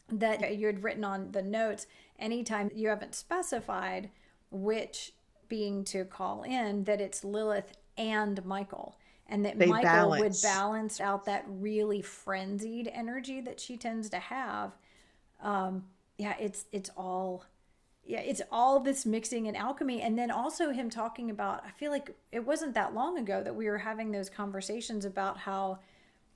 that you had written on the notes. Anytime you haven't specified which being to call in, that it's Lilith and Michael, and that They Michael would balance. balance out that really frenzied energy that she tends to have. Yeah, it's all, yeah, it's all this mixing and alchemy. And then also him talking about, I feel like it wasn't that long ago that we were having those conversations about how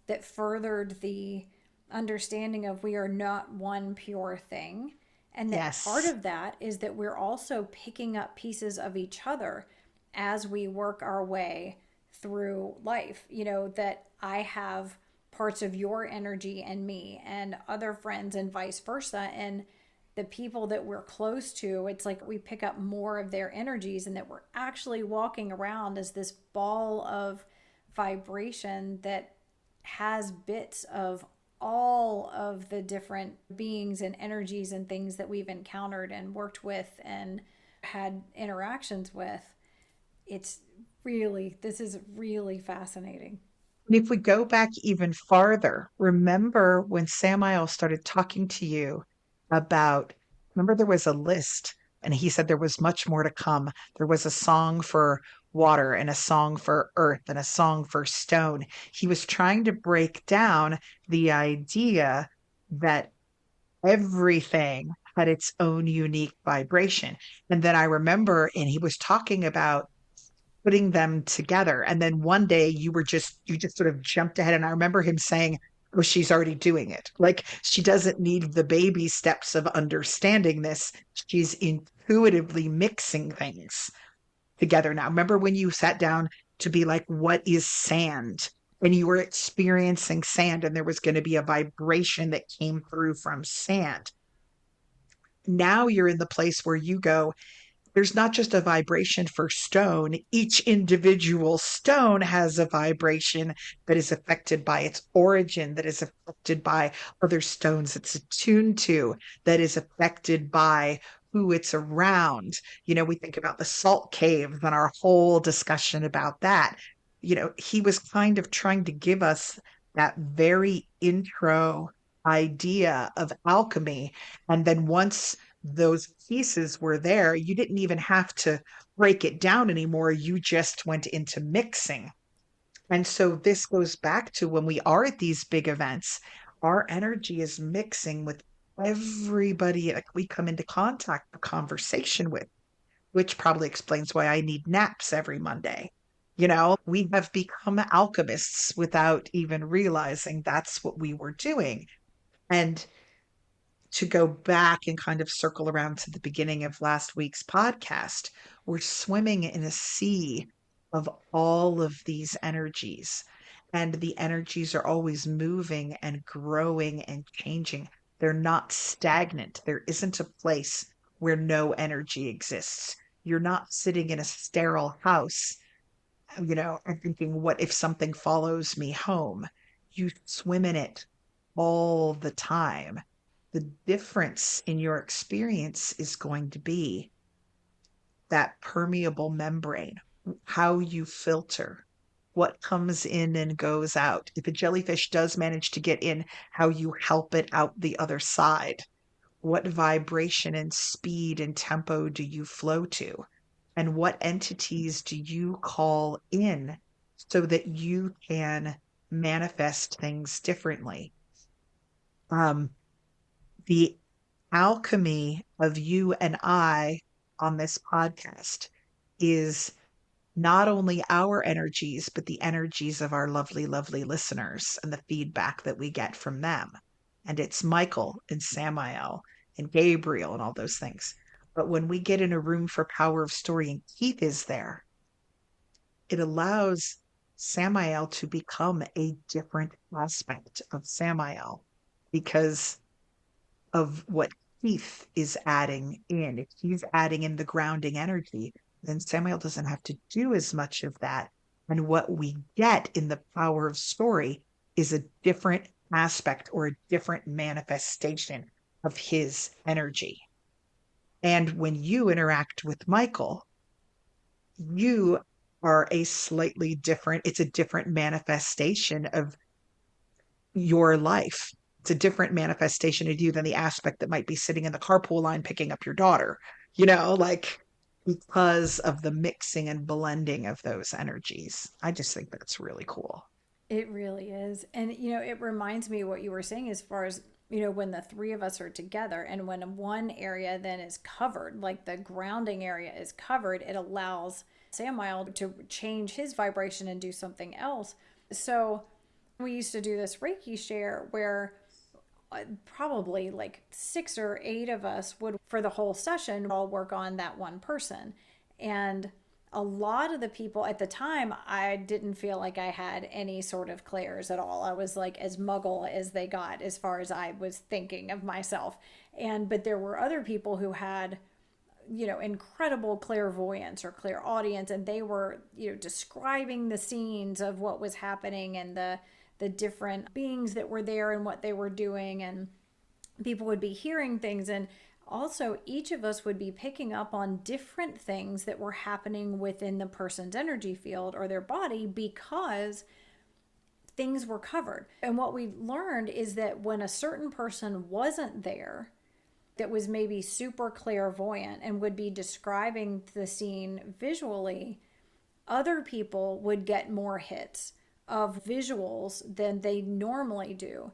that furthered the understanding of we are not one pure thing. And that part Yes. of that is that we're also picking up pieces of each other as we work our way through life. That I have parts of your energy and me and other friends and vice versa. And the people that we're close to, it's like we pick up more of their energies, and that we're actually walking around as this ball of vibration that has bits of all of the different beings and energies and things that we've encountered and worked with and had interactions with. This is really fascinating. And if we go back even farther, remember when Samael started talking to you about, remember there was a list and he said there was much more to come. There was a song for water and a song for earth and a song for stone. He was trying to break down the idea that everything had its own unique vibration. And then I remember, and he was talking about putting them together. And then one day you just sort of jumped ahead. And I remember him saying, oh, she's already doing it. Like she doesn't need the baby steps of understanding this. She's intuitively mixing things together now. Remember when you sat down to be like, what is sand? And you were experiencing sand, and there was going to be a vibration that came through from sand. Now you're in the place where you go, there's not just a vibration for stone. Each individual stone has a vibration that is affected by its origin, that is affected by other stones it's attuned to, that is affected by who it's around. We think about the salt caves and our whole discussion about that. He was kind of trying to give us that very intro idea of alchemy. And then once those pieces were there, you didn't even have to break it down anymore. You just went into mixing. And so this goes back to when we are at these big events, our energy is mixing with everybody that we come into contact or conversation with, which probably explains why I need naps every Monday. We have become alchemists without even realizing that's what we were doing. And to go back and kind of circle around to the beginning of last week's podcast, we're swimming in a sea of all of these energies. and the energies are always moving and growing and changing. They're not stagnant. There isn't a place where no energy exists. You're not sitting in a sterile house, and thinking, what if something follows me home? You swim in it all the time. The difference in your experience is going to be that permeable membrane, how you filter what comes in and goes out. If a jellyfish does manage to get in, how you help it out the other side. What vibration and speed and tempo do you flow to? And what entities do you call in so that you can manifest things differently? Um, the alchemy of you and I on this podcast is not only our energies, but the energies of our lovely, lovely listeners and the feedback that we get from them. And it's Michael and Samael and Gabriel and all those things. But when we get in a room for Power of Story and Keith is there, it allows Samael to become a different aspect of Samael because of what Keith is adding in. If he's adding in the grounding energy, then Samael doesn't have to do as much of that. And what we get in the Power of Story is a different aspect or a different manifestation of his energy. And when you interact with Michael, you are a slightly different, it's a different manifestation of your life. It's a different manifestation of you than the aspect that might be sitting in the carpool line picking up your daughter, like because of the mixing and blending of those energies. I just think that's really cool. It really is. And, it reminds me what you were saying as far as, when the three of us are together and when one area then is covered, like the grounding area is covered, it allows Samael to change his vibration and do something else. So we used to do this Reiki share where probably like 6 or 8 of us would, for the whole session, all work on that one person. And a lot of the people at the time, I didn't feel like I had any sort of clairs at all. I was like as muggle as they got as far as I was thinking of myself. But there were other people who had, incredible clairvoyance or clairaudience, and they were, describing the scenes of what was happening and the different beings that were there and what they were doing, and people would be hearing things. And also each of us would be picking up on different things that were happening within the person's energy field or their body because things were covered. And what we learned is that when a certain person wasn't there, that was maybe super clairvoyant and would be describing the scene visually, other people would get more hits of visuals than they normally do.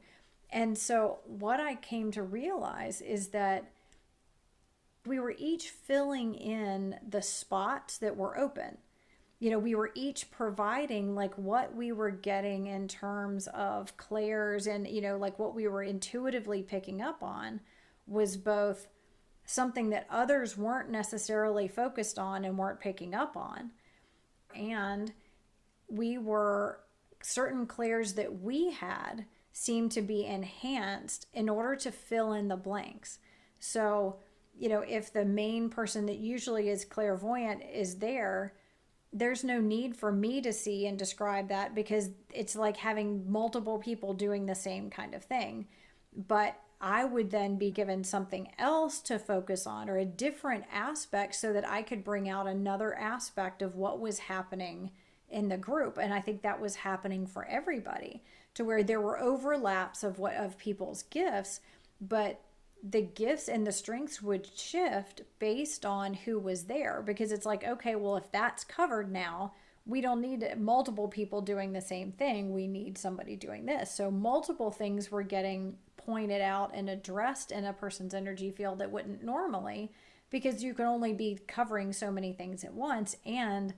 And so what I came to realize is that we were each filling in the spots that were open. We were each providing like what we were getting in terms of clairs and, like what we were intuitively picking up on was both something that others weren't necessarily focused on and weren't picking up on. And we were, certain clairs that we had seemed to be enhanced in order to fill in the blanks. So, if the main person that usually is clairvoyant is there, there's no need for me to see and describe that because it's like having multiple people doing the same kind of thing. But I would then be given something else to focus on or a different aspect so that I could bring out another aspect of what was happening in the group. And I think that was happening for everybody, to where there were overlaps of people's gifts, but the gifts and the strengths would shift based on who was there, because it's like, okay, well, if that's covered now, we don't need multiple people doing the same thing. We need somebody doing this. So multiple things were getting pointed out and addressed in a person's energy field that wouldn't normally, because you can only be covering so many things at once, and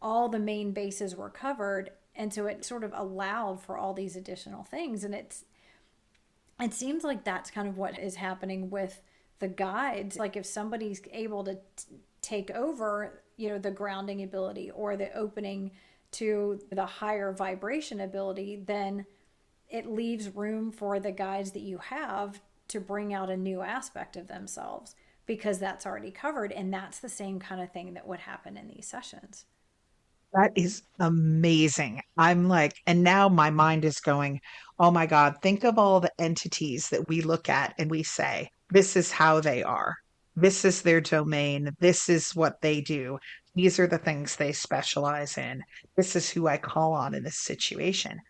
all the main bases were covered. And so it sort of allowed for all these additional things. And it seems like that's kind of what is happening with the guides. Like if somebody's able to take over, the grounding ability or the opening to the higher vibration ability, then it leaves room for the guides that you have to bring out a new aspect of themselves because that's already covered. And that's the same kind of thing that would happen in these sessions. That is amazing. I'm like, and now my mind is going, oh my God, think of all the entities that we look at and we say, this is how they are. This is their domain. This is what they do. These are the things they specialize in. This is who I call on in this situation.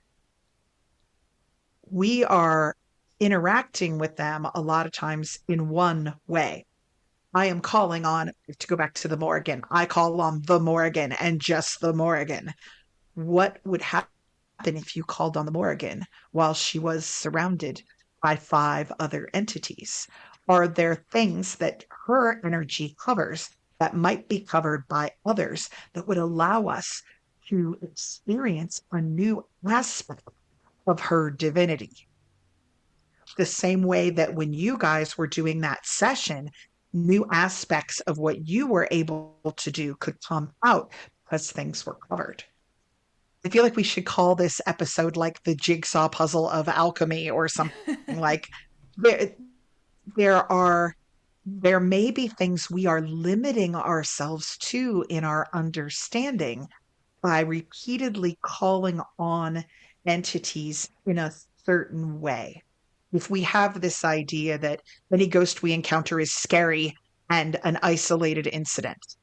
We are interacting with them a lot of times in one way. I am calling on, to go back to the Morrigan, I call on the Morrigan and just the Morrigan. What would happen if you called on the Morrigan while she was surrounded by five other entities? Are there things that her energy covers that might be covered by others that would allow us to experience a new aspect of her divinity? The same way that when you guys were doing that session, new aspects of what you were able to do could come out because things were covered. I feel like we should call this episode like the jigsaw puzzle of alchemy or something. Like there, there are there may be things we are limiting ourselves to in our understanding by repeatedly calling on entities in a certain way. If we have this idea that any ghost we encounter is scary and an isolated incident,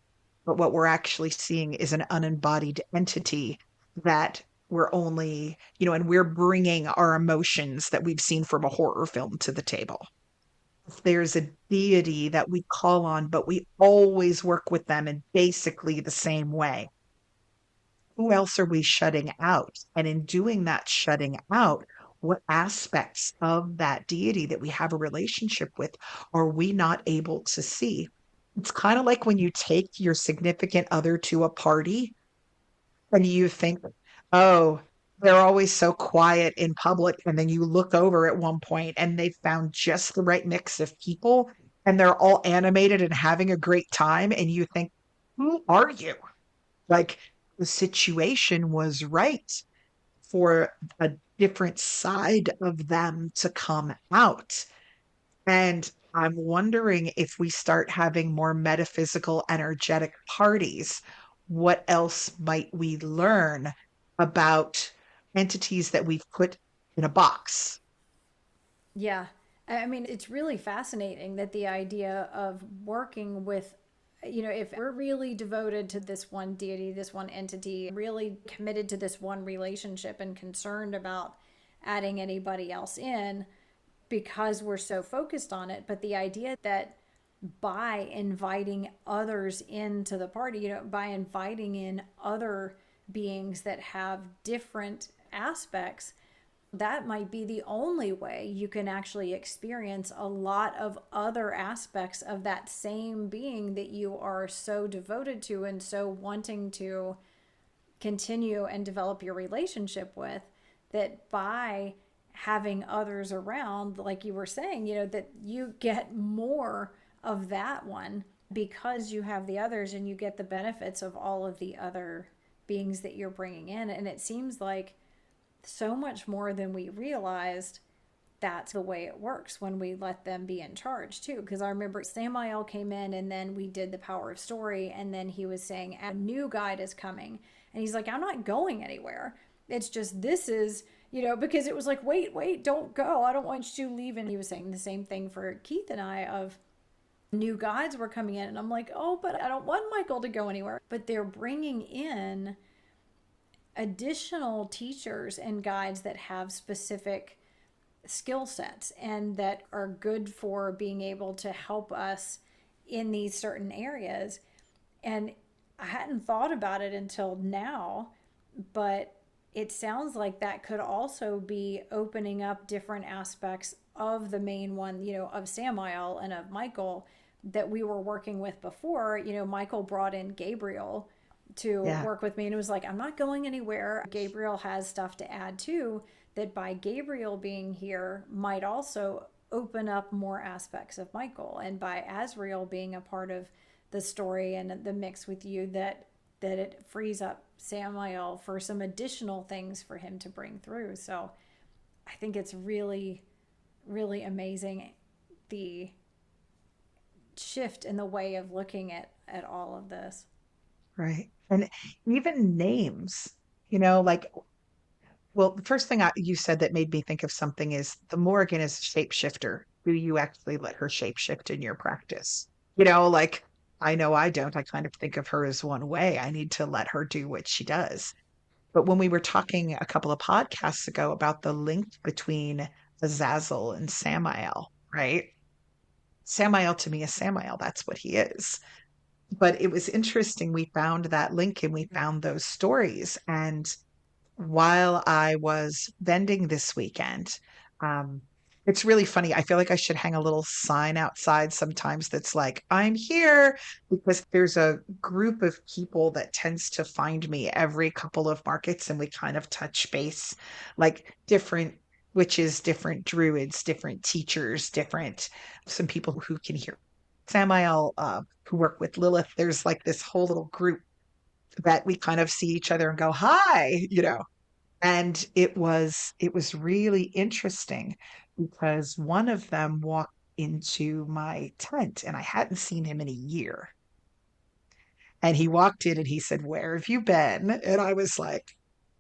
but what we're actually seeing is an unembodied entity that we're only, and we're bringing our emotions that we've seen from a horror film to the table. If there's a deity that we call on, but we always work with them in basically the same way, who else are we shutting out? And in doing that shutting out, what aspects of that deity that we have a relationship with are we not able to see? It's kind of like when you take your significant other to a party and you think, oh, they're always so quiet in public. And then you look over at one point and they found just the right mix of people and they're all animated and having a great time. And you think, who are you? Like the situation was right for a different side of them to come out. And I'm wondering if we start having more metaphysical, energetic parties, what else might we learn about entities that we've put in a box? Yeah. I mean, it's really fascinating that the idea of working with, if we're really devoted to this one deity, this one entity, really committed to this one relationship and concerned about adding anybody else in because we're so focused on it. But the idea that by inviting others into the party, by inviting in other beings that have different aspects, that might be the only way you can actually experience a lot of other aspects of that same being that you are so devoted to and so wanting to continue and develop your relationship with, that by having others around, like you were saying, that you get more of that one because you have the others and you get the benefits of all of the other beings that you're bringing in. And it seems like so much more than we realized that's the way it works when we let them be in charge too. Because I remember Samael came in and then we did the power of story, and then he was saying a new guide is coming, and he's like, I'm not going anywhere. It's just this is, because it was like, wait, don't go. I don't want you to leave. And he was saying the same thing for Keith and I of new guides were coming in, and I'm like, oh, but I don't want Michael to go anywhere. But they're bringing in additional teachers and guides that have specific skill sets and that are good for being able to help us in these certain areas. And I hadn't thought about it until now, but it sounds like that could also be opening up different aspects of the main one, of Samael and of Michael that we were working with before. Michael brought in Gabriel to Yeah. work with me, and it was like, I'm not going anywhere. Gabriel has stuff to add too, that by Gabriel being here might also open up more aspects of Michael, and by Azrael being a part of the story and the mix with you, that it frees up Samael for some additional things for him to bring through. So I think it's really, really amazing the shift in the way of looking at all of this. Right. And even names, like, well, the first thing you said that made me think of something is the Morrigan is a shapeshifter. Do you actually let her shapeshift in your practice? Like, I know I don't. I kind of think of her as one way. I need to let her do what she does. But when we were talking a couple of podcasts ago about the link between Azazel and Samael, right? Samael to me is Samael. That's what he is. But it was interesting. We found that link and we found those stories. And while I was vending this weekend, um, it's really funny. I feel like I should hang a little sign outside sometimes that's like, I'm here, because there's a group of people that tends to find me every couple of markets and we kind of touch base, like different witches, different druids, different teachers, different, some people who can hear Samael, who work with Lilith. There's like this whole little group that we kind of see each other and go, hi. And it was really interesting because one of them walked into my tent and I hadn't seen him in a year. And he walked in and he said, "Where have you been?" And I was like,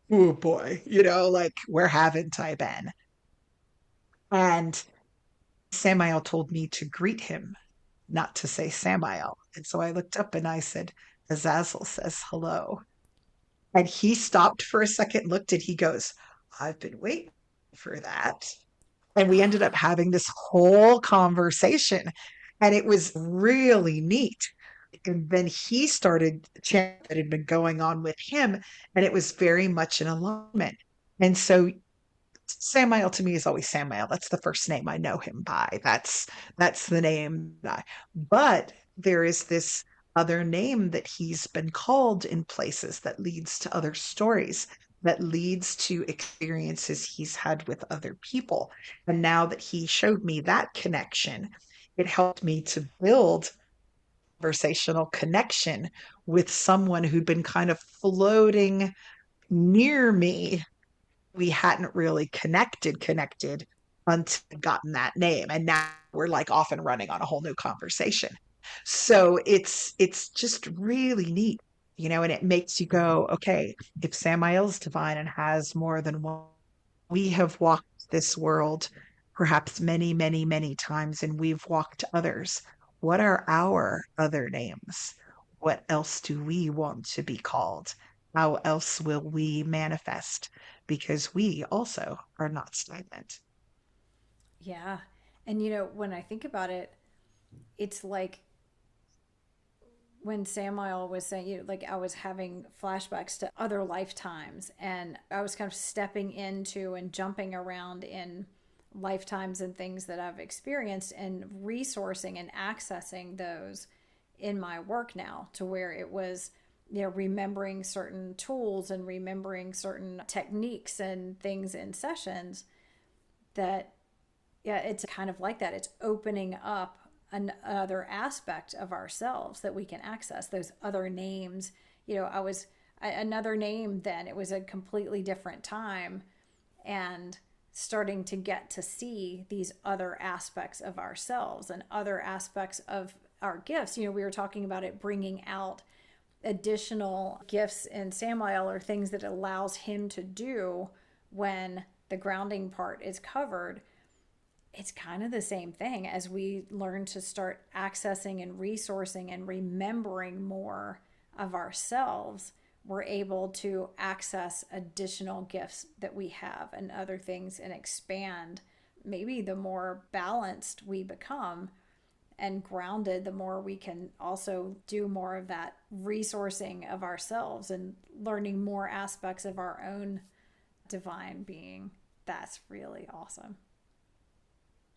"Oh boy, like, where haven't I been?" And Samael told me to greet him, not to say Samael. And so I looked up and I said, "Azazel says hello." And he stopped for a second, looked, and he goes, "I've been waiting for that." And we ended up having this whole conversation. And it was really neat. And then he started chat that had been going on with him, and it was very much in alignment. And so Samael to me is always Samael. That's the first name I know him by. That's the name. But there is this other name that he's been called in places that leads to other stories, that leads to experiences he's had with other people. And now that he showed me that connection, it helped me to build conversational connection with someone who'd been kind of floating near me. We hadn't really connected until I'd gotten that name, and now we're like off and running on a whole new conversation. So it's just really neat, and it makes you go, okay, if Samael's divine and has more than one, we have walked this world perhaps many, many, many times, and we've walked others. What are our other names? What else do we want to be called? How else will we manifest? Because we also are not stagnant. Yeah. And when I think about it, it's like when Samael was saying, like I was having flashbacks to other lifetimes and I was kind of stepping into and jumping around in lifetimes and things that I've experienced and resourcing and accessing those in my work now, to where it was, remembering certain tools and remembering certain techniques and things in sessions that, yeah, it's kind of like that. It's opening up another aspect of ourselves that we can access, those other names. I was another name then. It was a completely different time, and starting to get to see these other aspects of ourselves and other aspects of our gifts. We were talking about it bringing out additional gifts in Samael, or things that it allows him to do when the grounding part is covered. It's kind of the same thing as we learn to start accessing and resourcing and remembering more of ourselves. We're able to access additional gifts that we have and other things and expand. Maybe the more balanced we become and grounded, the more we can also do more of that resourcing of ourselves and learning more aspects of our own divine being. That's really awesome.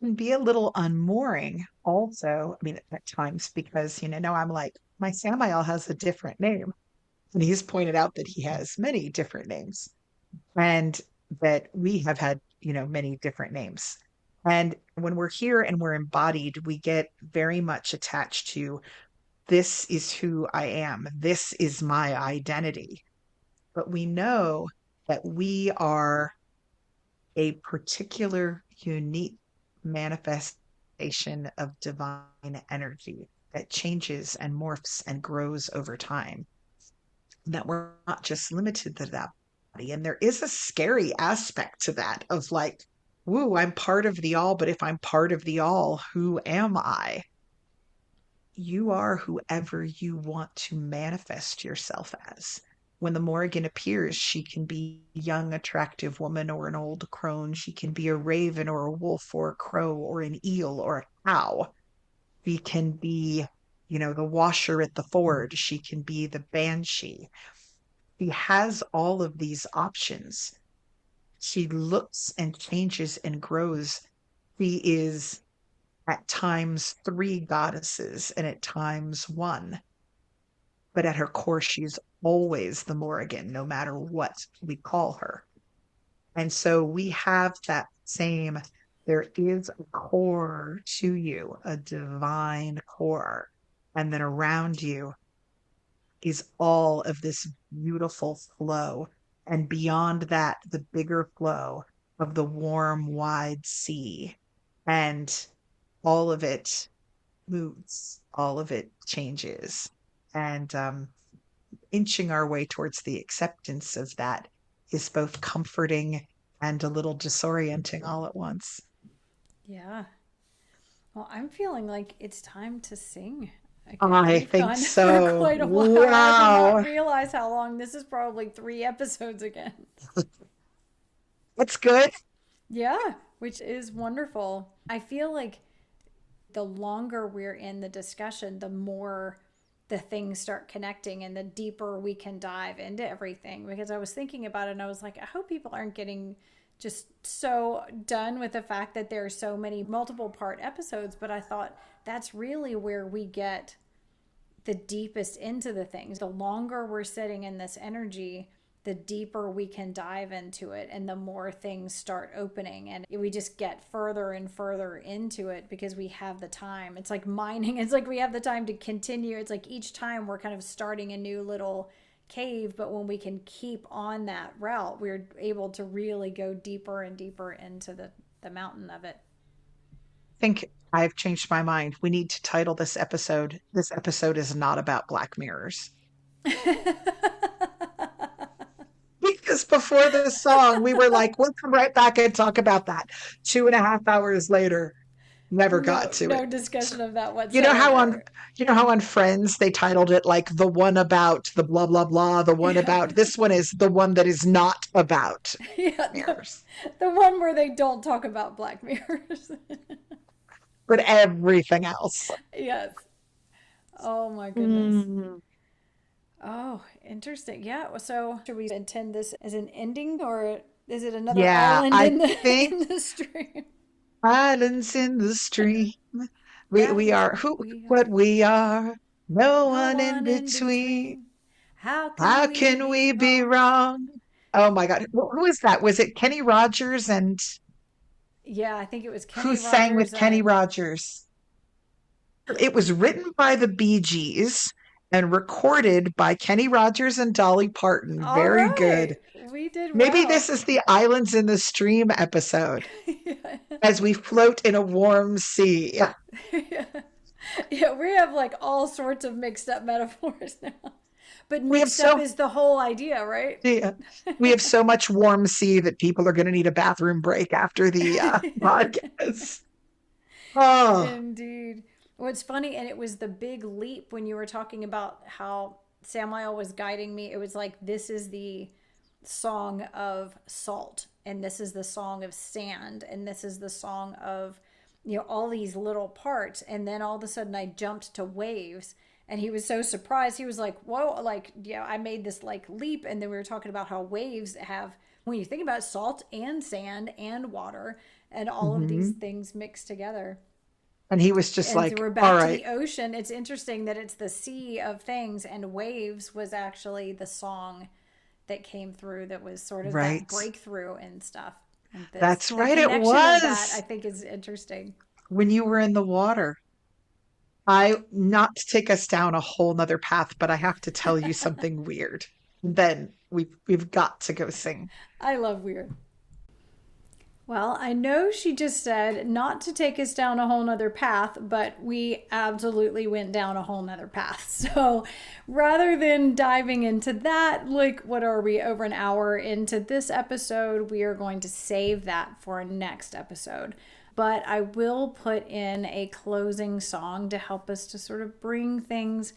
And be a little unmooring also. I mean, at times, because, now I'm like, my Samael has a different name. And he's pointed out that he has many different names, and that we have had, many different names. And when we're here and we're embodied, we get very much attached to, this is who I am. This is my identity. but we know that we are a particular unique manifestation of divine energy that changes and morphs and grows over time, that we're not just limited to that body. And there is a scary aspect to that of like, woo, I'm part of the all, but if I'm part of the all, who am I? You are whoever you want to manifest yourself as. When the Morrigan appears, she can be a young, attractive woman or an old crone. She can be a raven or a wolf or a crow or an eel or a cow. She can be, the washer at the ford. She can be the banshee. She has all of these options. She looks and changes and grows. She is at times three goddesses and at times one. But at her core, she's always the Morrigan, no matter what we call her. And so we have that same, there is a core to you, a divine core. And then around you is all of this beautiful flow. And beyond that, the bigger flow of the warm, wide sea. And all of it moves, all of it changes. And inching our way towards the acceptance of that is both comforting and a little disorienting all at once. Yeah. Well, I'm feeling like it's time to sing again. I We've think gone for so. quite a while. I did Wow. not realize how long this is. Probably 3 episodes again. That's good. Yeah, which is wonderful. I feel like the longer we're in the discussion, the more the things start connecting and the deeper we can dive into everything. Because I was thinking about it and I was like, I hope people aren't getting just so done with the fact that there are so many multiple part episodes. But I thought that's really where we get the deepest into the things. The longer we're sitting in this energy, the deeper we can dive into it and the more things start opening, and we just get further and further into it because we have the time. It's like mining. It's like we have the time to continue. It's like each time we're kind of starting a new little cave, but when we can keep on that route, we're able to really go deeper and deeper into the mountain of it. I think I've changed my mind. We need to title this episode. This episode is not about Black Mirrors. Because before the song, we were like, we'll come right back and talk about that. 2.5 hours later, never got to no it. discussion of that You know how on whatsoever. you know how on Friends they titled it like the one about the blah blah blah, the one Yeah. about this one is the one that is not about Yeah, mirrors, the one where they don't talk about Black Mirrors. but everything else. Yes. Oh my goodness. Mm, Oh, interesting. Yeah. So, should we intend this as an ending, or is it another yeah, island I in the think in the stream? islands in the stream. We That's are what who we are. what we are. No No one in one in between. between. How can How we can be we be wrong? wrong? Oh my God. Who is that? Was it Kenny Rogers and Yeah, I think it was who Kenny sang with Rogers Kenny and Rogers? It was written by the Bee Gees and recorded by Kenny Rogers and Dolly Parton. all Very good. right. We did Maybe this well. is the Islands in the Stream episode Yeah. as we float in a warm sea. Yeah. Yeah. Yeah, we have like all sorts of mixed up metaphors now. But We have mixed up so is the whole idea, right? yeah, we have so much warm sea that people are going to need a bathroom break after the podcast. Oh, Indeed. What's funny, and it was the big leap when you were talking about how Samael was guiding me. It was like, this is the song of salt, and this is the song of sand, and this is the song of, all these little parts. And then all of a sudden I jumped to waves. And he was so surprised. He was like, whoa, like, yeah, I made this like leap. And then we were talking about how waves have, when you think about salt and sand and water and all of these mhm. things mixed together. And he was just And so like, we're all back to right. the ocean. It's interesting that it's the sea of things, and waves was actually the song that came through that was sort of that Right. breakthrough and stuff. And That's the right. It connection of that, I was think, is interesting. when you were in the water. I not to take us down a whole nother path, but I have to tell you something weird. Then We've got to go sing. I love weird. Well, I know she just said not to take us down a whole nother path, but we absolutely went down a whole nother path. So rather than diving into that, like, what are we, over an hour into this episode? We are going to save that for a next episode. But I will put in a closing song to help us to sort of bring things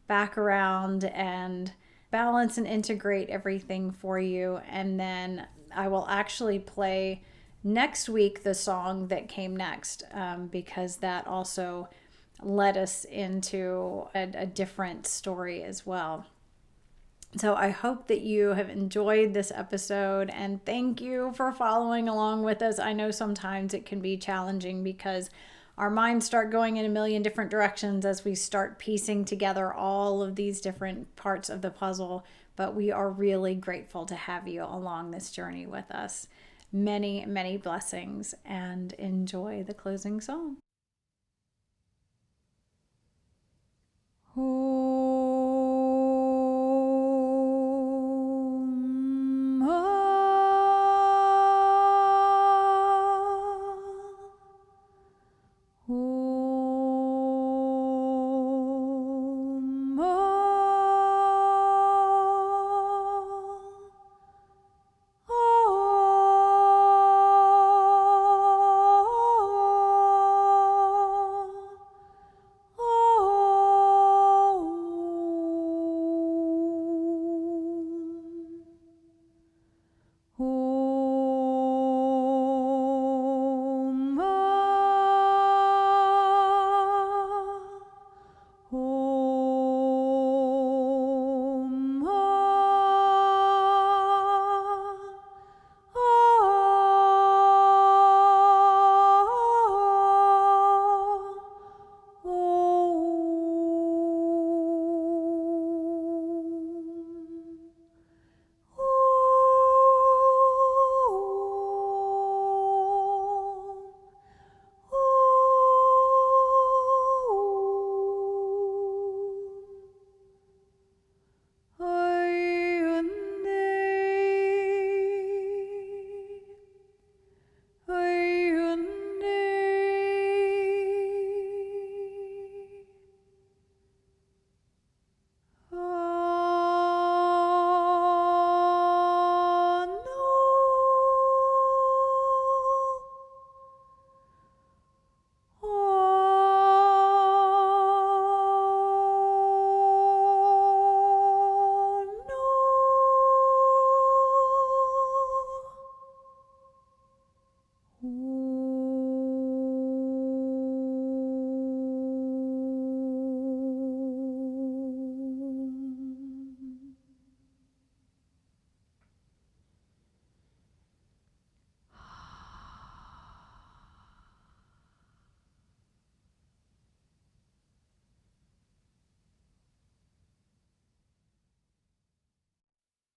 back around and balance and integrate everything for you. And then I will actually play next week the song that came next, because that also led us into a different story as well. So I hope that you have enjoyed this episode, and thank you for following along with us. I know sometimes it can be challenging because our minds start going in a million different directions as we start piecing together all of these different parts of the puzzle, but we are really grateful to have you along this journey with us. Many, many blessings, and enjoy the closing song.